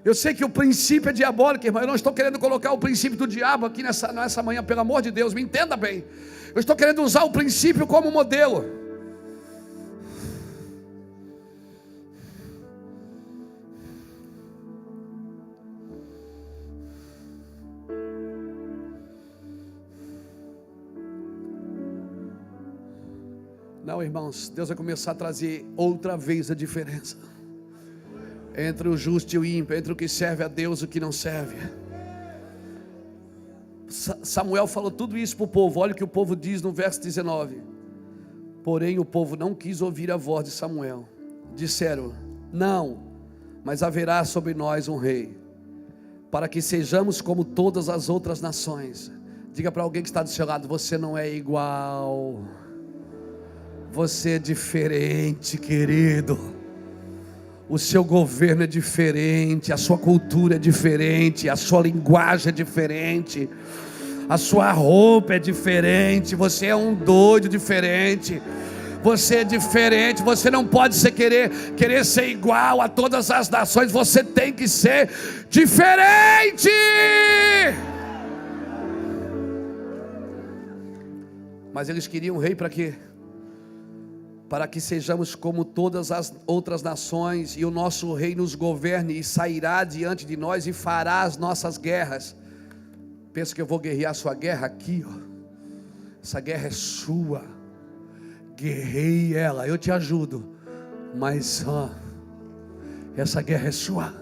Eu sei que o princípio é diabólico, irmão. Eu não estou querendo colocar o princípio do diabo aqui nessa manhã, pelo amor de Deus, me entenda bem. Eu estou querendo usar o princípio como modelo. Não, irmãos, Deus vai começar a trazer outra vez a diferença entre o justo e o ímpio, entre o que serve a Deus e o que não serve. Samuel falou tudo isso para o povo. Olha o que o povo diz no verso 19. Porém o povo não quis ouvir a voz de Samuel. Disseram: não, mas haverá sobre nós um rei, para que sejamos como todas as outras nações. Diga para alguém que está do seu lado: você não é igual, você é diferente, querido. O seu governo é diferente, a sua cultura é diferente, a sua linguagem é diferente, a sua roupa é diferente, você é um doido diferente, você é diferente, você não pode querer ser igual a todas as nações, você tem que ser diferente. Mas eles queriam um rei para quê? Para que sejamos como todas as outras nações, e o nosso rei nos governe, e sairá diante de nós, e fará as nossas guerras. Pensa que eu vou guerrear a sua guerra aqui, ó. Essa guerra é sua, guerreie ela, eu te ajudo, mas essa guerra é sua,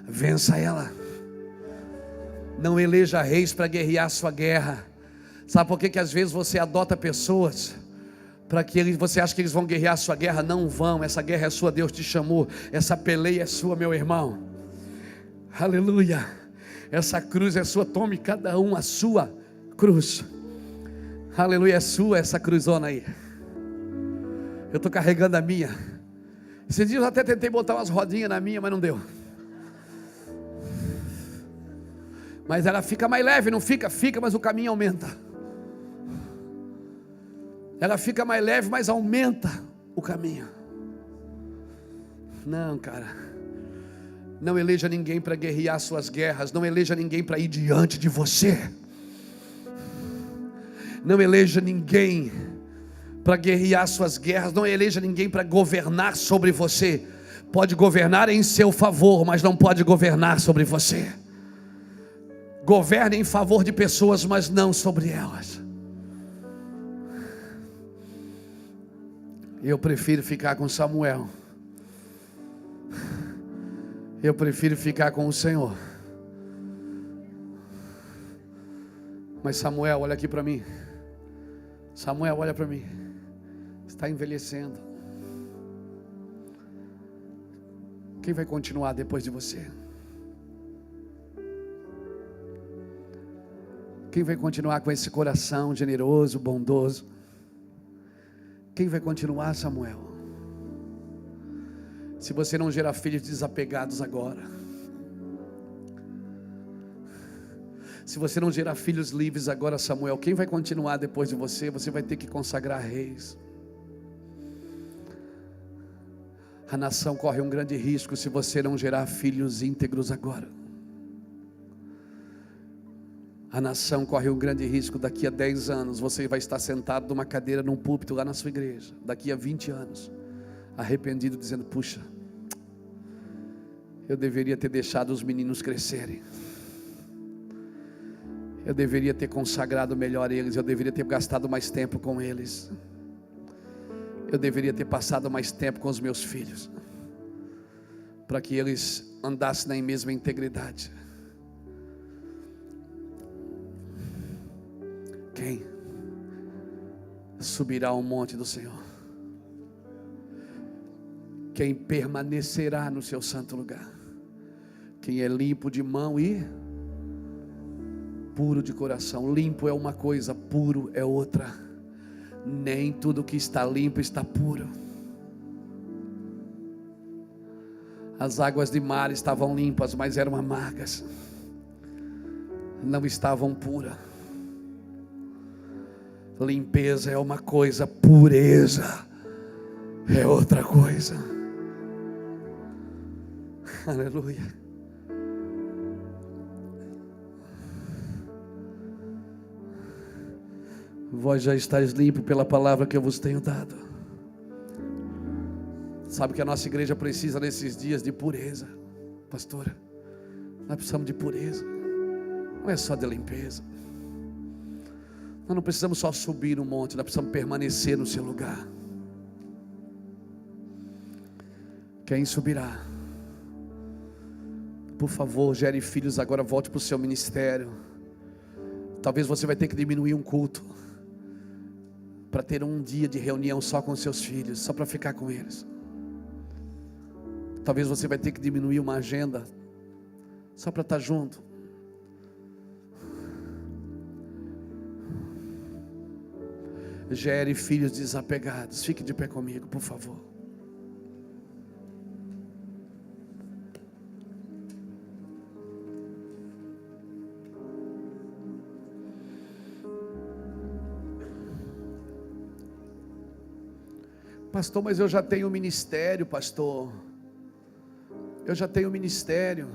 vença ela. Não eleja reis para guerrear a sua guerra. Sabe por que às vezes você adota pessoas para que você acha que eles vão guerrear a sua guerra? Não vão, essa guerra é sua, Deus te chamou, essa peleia é sua, meu irmão, aleluia, essa cruz é sua, tome cada um a sua cruz, aleluia, é sua essa cruzona aí, eu estou carregando a minha. Esses dias eu até tentei botar umas rodinhas na minha, mas não deu, mas ela fica mais leve, não fica, mas o caminho aumenta. Ela fica mais leve, mas aumenta o caminho. Não, cara, não eleja ninguém para guerrear suas guerras, não eleja ninguém para ir diante de você, não eleja ninguém para guerrear suas guerras, não eleja ninguém para governar sobre você. Pode governar em seu favor, mas não pode governar sobre você. Governe em favor de pessoas, mas não sobre elas. Eu prefiro ficar com Samuel, eu prefiro ficar com o Senhor. Mas Samuel, olha aqui para mim. Samuel, olha para mim. Está envelhecendo. Quem vai continuar depois de você? Quem vai continuar com esse coração generoso, bondoso? Quem vai continuar, Samuel? Se você não gerar filhos desapegados agora, se você não gerar filhos livres agora, Samuel, quem vai continuar depois de você? Você vai ter que consagrar reis. A nação corre um grande risco se você não gerar filhos íntegros agora. A nação corre um grande risco. Daqui a 10 anos você vai estar sentado numa cadeira, num púlpito lá na sua igreja. Daqui a 20 anos arrependido, dizendo: puxa, eu deveria ter deixado os meninos crescerem, eu deveria ter consagrado melhor eles, eu deveria ter gastado mais tempo com eles, eu deveria ter passado mais tempo com os meus filhos, para que eles andassem na mesma integridade. Quem subirá ao monte do Senhor? Quem permanecerá no seu santo lugar? Quem é limpo de mão e puro de coração. Limpo é uma coisa, puro é outra. Nem tudo que está limpo está puro. As águas de mar estavam limpas, mas eram amargas, não estavam puras. Limpeza é uma coisa, pureza é outra coisa. Aleluia. Vós já estáis limpo pela palavra que eu vos tenho dado. Sabe que a nossa igreja precisa nesses dias de pureza, pastora. Nós precisamos de pureza. Não é só de limpeza. Nós não precisamos só subir no monte, nós precisamos permanecer no seu lugar. Quem subirá? Por favor, gere filhos agora, volte para o seu ministério. Talvez você vai ter que diminuir um culto para ter um dia de reunião só com seus filhos, só para ficar com eles. Talvez você vai ter que diminuir uma agenda só para estar junto. Gere filhos desapegados. Fique de pé comigo, por favor. Pastor, mas eu já tenho ministério, pastor. Eu já tenho ministério.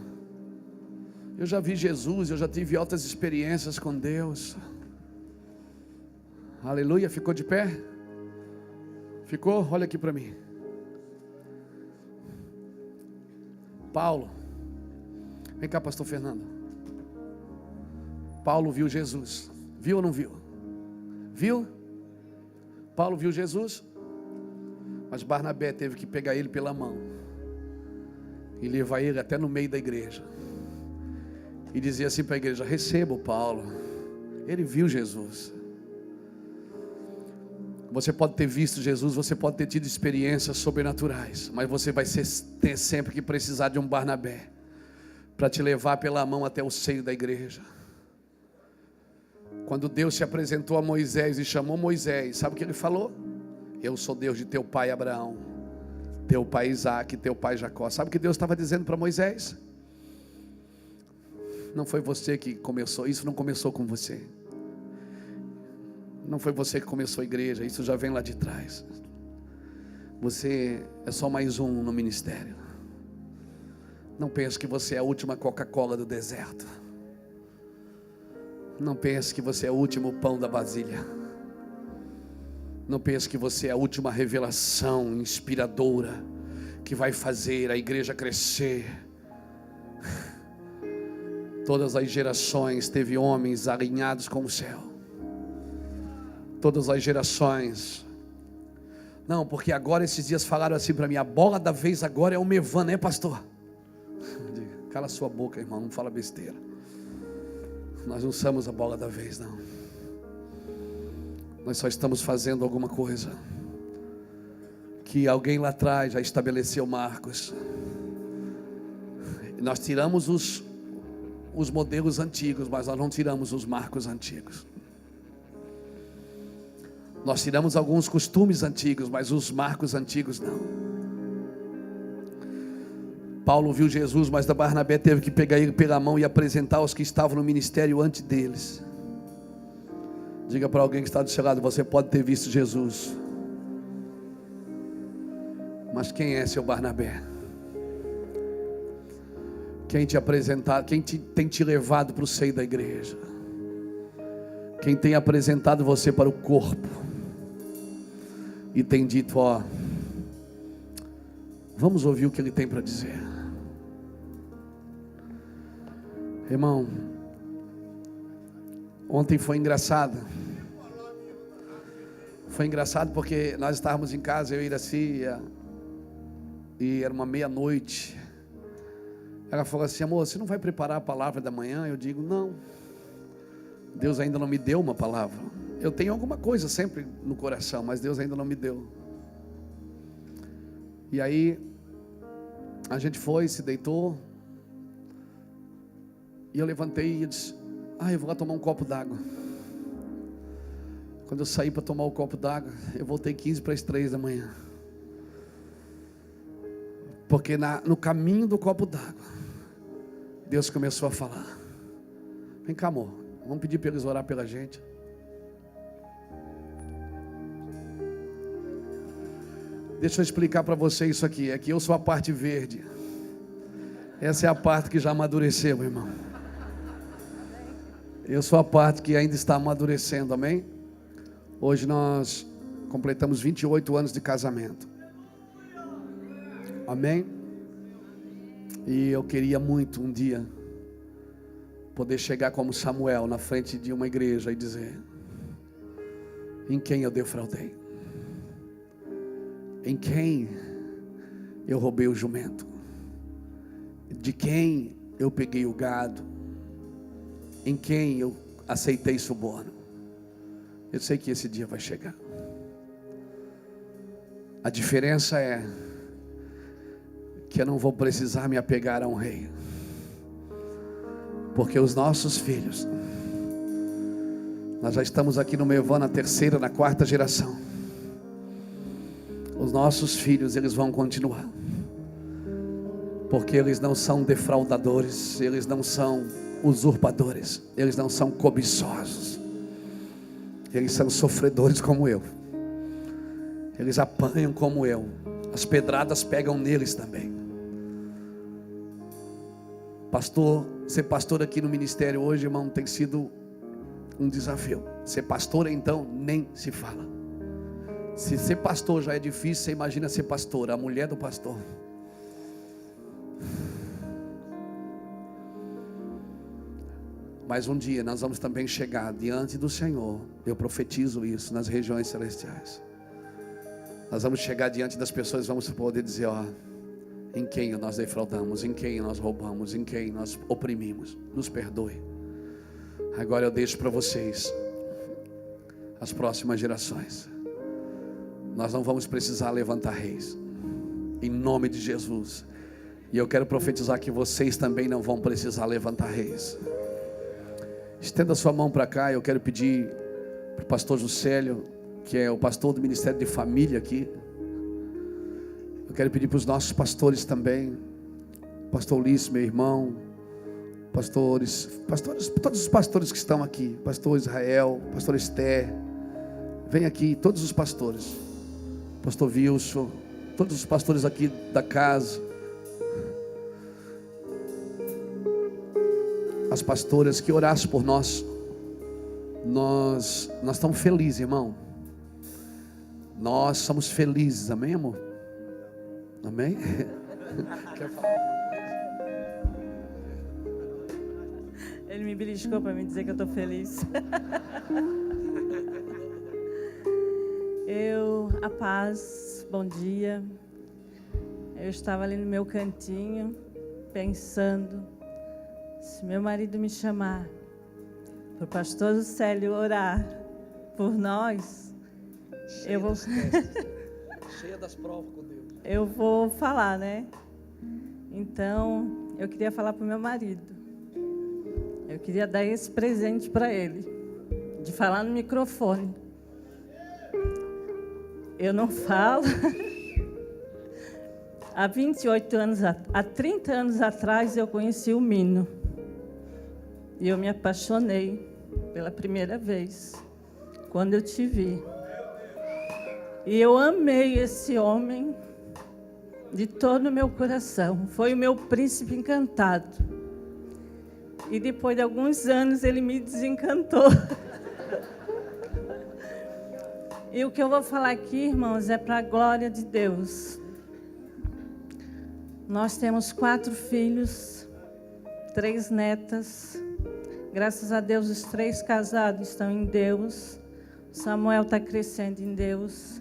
Eu já vi Jesus, eu já tive altas experiências com Deus. Aleluia, ficou de pé? Ficou? Olha aqui para mim. Paulo. Vem cá, pastor Fernando. Paulo viu Jesus. Viu ou não viu? Viu? Paulo viu Jesus. Mas Barnabé teve que pegar ele pela mão e levar ele até no meio da igreja. E dizer assim para a igreja: receba o Paulo. Ele viu Jesus. Você pode ter visto Jesus, você pode ter tido experiências sobrenaturais, mas você vai ter sempre que precisar de um Barnabé para te levar pela mão até o seio da igreja. Quando Deus se apresentou a Moisés e chamou Moisés, sabe o que ele falou? Eu sou Deus de teu pai Abraão, teu pai Isaac, teu pai Jacó. Sabe o que Deus estava dizendo para Moisés? Não foi você que começou, isso não começou com você. Não foi você que começou a igreja, isso já vem lá de trás. Você é só mais um no ministério. Não pense que você é a última Coca-Cola do deserto. Não pense que você é o último pão da vasilha. Não pense que você é a última revelação inspiradora que vai fazer a igreja crescer. Todas as gerações teve homens alinhados com o céu. Todas as gerações. Não, porque agora esses dias falaram assim para mim: a bola da vez agora é o Mevan, né, pastor? Cala sua boca, irmão, não fala besteira. Nós não somos a bola da vez, não. Nós só estamos fazendo alguma coisa que alguém lá atrás já estabeleceu marcos. Nós tiramos os modelos antigos, mas nós não tiramos os marcos antigos. Nós tiramos alguns costumes antigos, mas os marcos antigos não. Paulo viu Jesus, mas Barnabé teve que pegar ele pela mão e apresentar aos que estavam no ministério antes deles. Diga para alguém que está do seu lado: você pode ter visto Jesus, mas quem é seu Barnabé? Quem te apresentado, quem tem te levado para o seio da igreja? Quem tem apresentado você para o corpo e tem dito: ó, vamos ouvir o que ele tem para dizer. Irmão, ontem foi engraçado. Foi engraçado porque nós estávamos em casa, eu e Iraci, e era uma meia-noite. Ela falou assim: amor, você não vai preparar a palavra da manhã? Eu digo: não, Deus ainda não me deu uma palavra. Eu tenho alguma coisa sempre no coração, mas Deus ainda não me deu. E aí a gente foi, se deitou, e eu levantei e disse: eu vou lá tomar um copo d'água. Quando eu saí para tomar o copo d'água, eu voltei 15 para as 3 da manhã. Porque no caminho do copo d'água, Deus começou a falar: vem cá, amor, vamos pedir para eles orar pela gente. Deixa eu explicar para você isso aqui. Aqui eu sou a parte verde. Essa é a parte que já amadureceu, meu irmão. Eu sou a parte que ainda está amadurecendo, amém? Hoje nós completamos 28 anos de casamento. Amém? E eu queria muito um dia poder chegar como Samuel na frente de uma igreja e dizer: Em quem eu defraudei? Em quem eu roubei o jumento? De quem eu peguei o gado? Em quem eu aceitei suborno? Eu sei que esse dia vai chegar. A diferença é que eu não vou precisar me apegar a um rei, porque os nossos filhos, nós já estamos aqui no Mevan na terceira, na quarta geração. Os nossos filhos, eles vão continuar, porque eles não são defraudadores, eles não são usurpadores, eles não são cobiçosos, eles são sofredores como eu, eles apanham como eu, as pedradas pegam neles também. Pastor, ser pastor aqui no ministério hoje, irmão, tem sido um desafio. Ser pastor, então, nem se fala. Se ser pastor já é difícil, você imagina ser pastora, a mulher do pastor. Mas um dia nós vamos também chegar diante do Senhor. Eu profetizo isso nas regiões celestiais. Nós vamos chegar diante das pessoas e vamos poder dizer, ó, em quem nós defraudamos, em quem nós roubamos, em quem nós oprimimos. Nos perdoe. Agora eu deixo para vocês as próximas gerações. Nós não vamos precisar levantar reis, em nome de Jesus. E eu quero profetizar que vocês também não vão precisar levantar reis. Estenda sua mão para cá. Eu quero pedir para o pastor Juscelio, que é o pastor do Ministério de Família aqui. Eu quero pedir para os nossos pastores também, pastor Ulisses, meu irmão, pastores, todos os pastores que estão aqui, pastor Israel, pastor Esther, vem aqui, todos os pastores, pastor Wilson, todos os pastores aqui da casa, as pastoras que orassem por nós. Nós estamos felizes, irmão. Nós somos felizes, amém, amor? Amém? Quer falar? Ele me beliscou para me dizer que eu estou feliz. A paz, bom dia. Eu estava ali no meu cantinho, pensando, se meu marido me chamar para o pastor Juscelio orar por nós, eu vou... Cheia das provas com Deus. Eu vou falar, né? Então, eu queria falar para o meu marido. Eu queria dar esse presente para ele, de falar no microfone. Eu não falo. Há 28 anos, há 30 anos atrás, eu conheci o Mino. E eu me apaixonei pela primeira vez, quando eu te vi. E eu amei esse homem de todo o meu coração. Foi o meu príncipe encantado. E depois de alguns anos ele me desencantou. E o que eu vou falar aqui, irmãos, é para a glória de Deus. Nós temos 4 filhos, 3 netas. Graças a Deus, os 3 casados estão em Deus. Samuel está crescendo em Deus.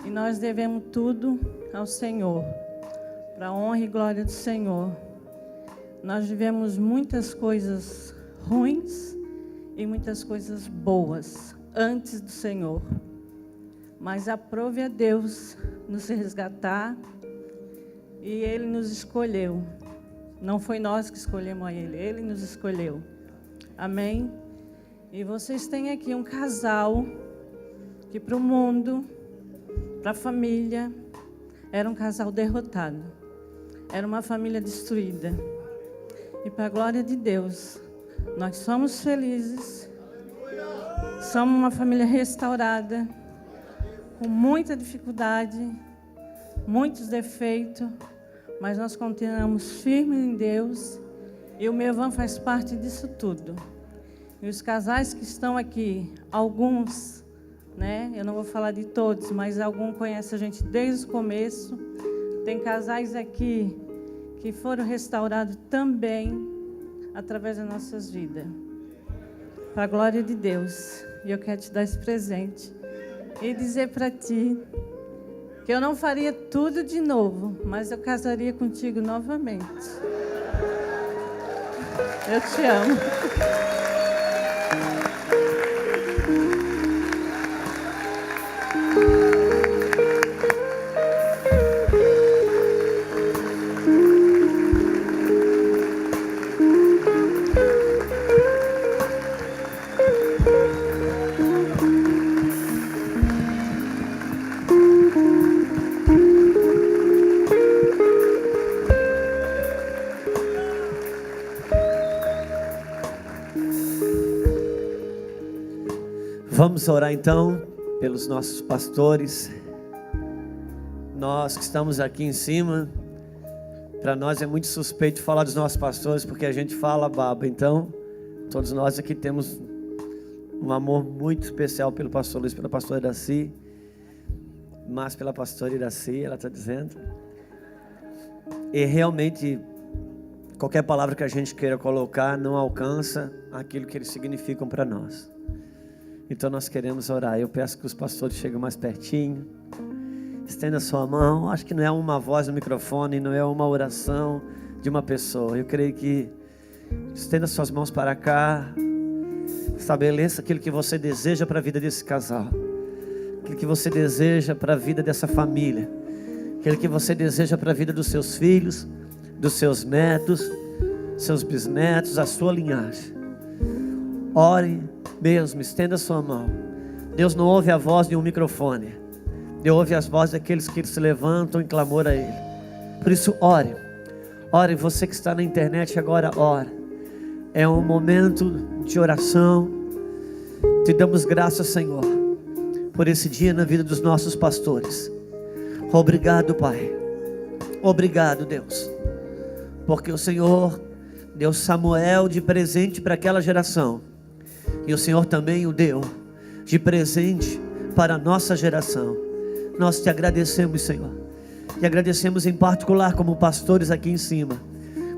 E nós devemos tudo ao Senhor, para a honra e glória do Senhor. Nós vivemos muitas coisas ruins e muitas coisas boas antes do Senhor. Mas aprove a Deus nos resgatar e Ele nos escolheu. Não foi nós que escolhemos a Ele, Ele nos escolheu. Amém? E vocês têm aqui um casal que para o mundo, para a família, era um casal derrotado. Era uma família destruída. E para a glória de Deus, nós somos felizes. Somos uma família restaurada, com muita dificuldade, muitos defeitos, mas nós continuamos firmes em Deus. E o Mevan faz parte disso tudo. E os casais que estão aqui, alguns, né? Eu não vou falar de todos, mas alguns conhecem a gente desde o começo. Tem casais aqui que foram restaurados também através das nossas vidas. Para a glória de Deus. E eu quero te dar esse presente. E dizer para ti que eu não faria tudo de novo, mas eu casaria contigo novamente. Eu te amo. Vamos orar então pelos nossos pastores. Nós que estamos aqui em cima, para nós é muito suspeito falar dos nossos pastores, porque a gente fala baba. Então, todos nós aqui temos um amor muito especial pelo pastor Luiz, pela pastora Iraci, mas pela pastora Iraci, ela está dizendo. E realmente, qualquer palavra que a gente queira colocar não alcança aquilo que eles significam para nós. Então nós queremos orar. Eu peço que os pastores cheguem mais pertinho. Estenda a sua mão. Acho que não é uma voz no microfone, não é uma oração de uma pessoa. Eu creio que estenda suas mãos para cá. Estabeleça aquilo que você deseja para a vida desse casal, aquilo que você deseja para a vida dessa família, aquilo que você deseja para a vida dos seus filhos, dos seus netos, seus bisnetos, a sua linhagem. Ore mesmo, estenda a sua mão. Deus não ouve a voz de um microfone, Deus ouve as vozes daqueles que se levantam em clamor a Ele. Por isso ore, ore. Você que está na internet agora, ore. É um momento de oração. Te damos graças, Senhor, por esse dia na vida dos nossos pastores. Obrigado, Pai. Obrigado, Deus, porque o Senhor deu Samuel de presente para aquela geração, e o Senhor também o deu de presente para a nossa geração. Nós te agradecemos, Senhor, e agradecemos em particular como pastores aqui em cima,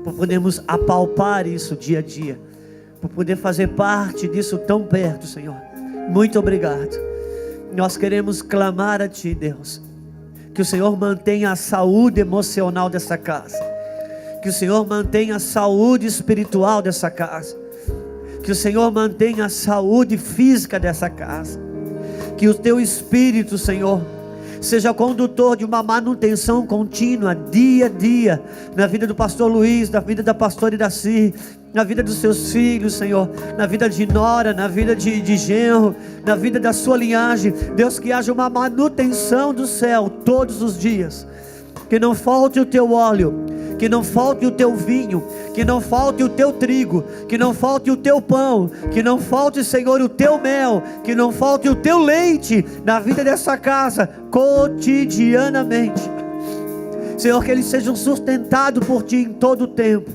por podermos apalpar isso dia a dia, por poder fazer parte disso tão perto, Senhor. Muito obrigado. Nós queremos clamar a Ti, Deus, que o Senhor mantenha a saúde emocional dessa casa, que o Senhor mantenha a saúde espiritual dessa casa, que o Senhor mantenha a saúde física dessa casa, que o Teu Espírito, Senhor, seja condutor de uma manutenção contínua, dia a dia, na vida do pastor Luiz, na vida da pastora Iraci, na vida dos seus filhos, Senhor, na vida de nora, na vida de genro, na vida da sua linhagem. Deus, que haja uma manutenção do céu todos os dias, que não falte o Teu óleo, que não falte o Teu vinho, que não falte o Teu trigo, que não falte o Teu pão, que não falte, Senhor, o Teu mel, que não falte o Teu leite na vida dessa casa, cotidianamente. Senhor, que eles sejam sustentados por Ti em todo o tempo,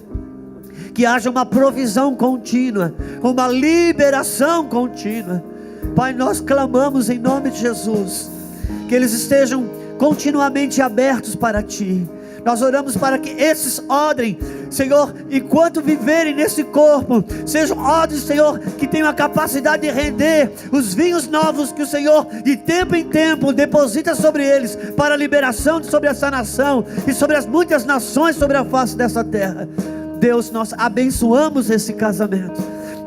que haja uma provisão contínua, uma liberação contínua. Pai, nós clamamos em nome de Jesus, que eles estejam continuamente abertos para Ti. Nós oramos para que esses odres, Senhor, enquanto viverem nesse corpo, sejam odres, Senhor, que tenham a capacidade de render os vinhos novos que o Senhor, de tempo em tempo, deposita sobre eles, para a liberação sobre essa nação e sobre as muitas nações sobre a face dessa terra. Deus, nós abençoamos esse casamento,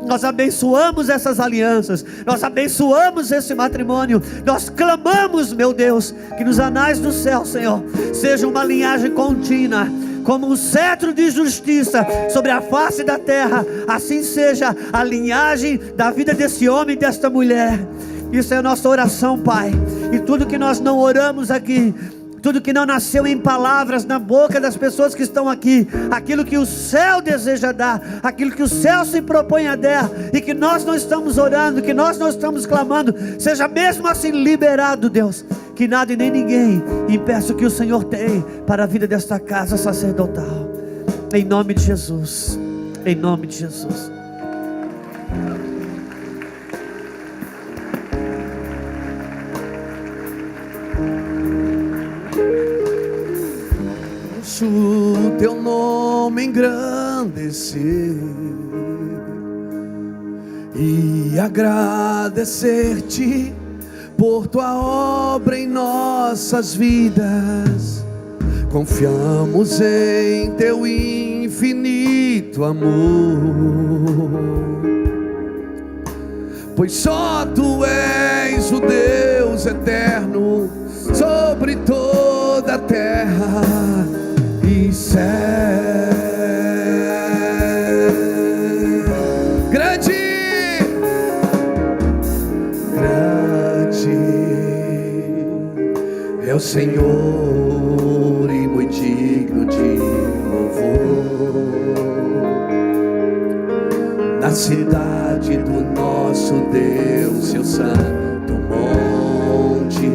nós abençoamos essas alianças, nós abençoamos esse matrimônio. Nós clamamos, meu Deus, que nos anais do céu, Senhor, seja uma linhagem contínua, como um cetro de justiça sobre a face da terra. Assim seja a linhagem da vida desse homem e desta mulher. Isso é a nossa oração, Pai. E tudo que nós não oramos aqui, tudo que não nasceu em palavras na boca das pessoas que estão aqui, aquilo que o céu deseja dar, aquilo que o céu se propõe a dar, e que nós não estamos orando, que nós não estamos clamando, seja mesmo assim liberado, Deus. Que nada e nem ninguém impeça o que o Senhor tem para a vida desta casa sacerdotal. Em nome de Jesus, em nome de Jesus. O Teu nome engrandecer e e agradecer-te por tua obra em nossas vidas. Confiamos em teu infinito amor, pois só tu és o Deus eterno sobre toda a terra e céu. Grande é o Senhor e muito digno de louvor. Na cidade do nosso Deus, seu santo monte,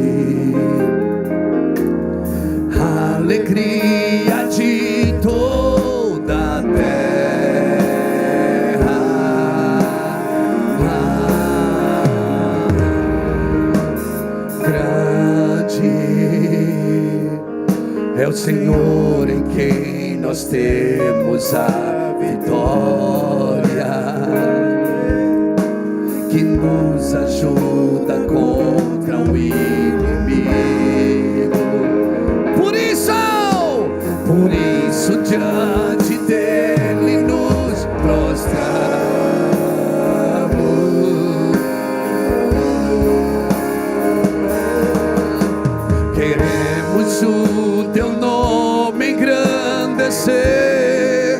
a alegria de toda a terra. Grande é o Senhor em quem nós temos a vitória, que nos ajuda contra o inimigo. Por isso diante dele nos prostramos. Queremos o teu nome engrandecer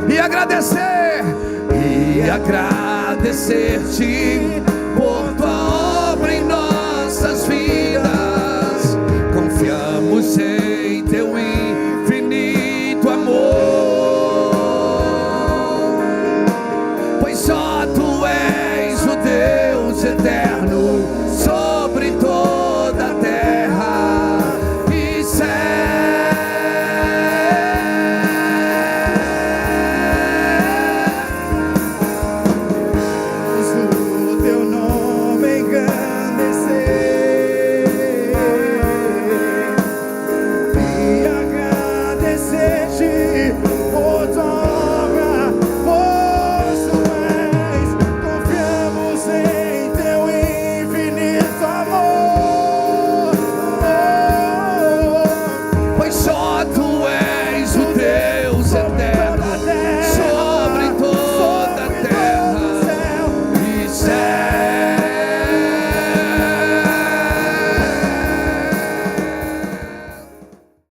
e agradecer-te por tua obra em nossas vidas. Confiamos em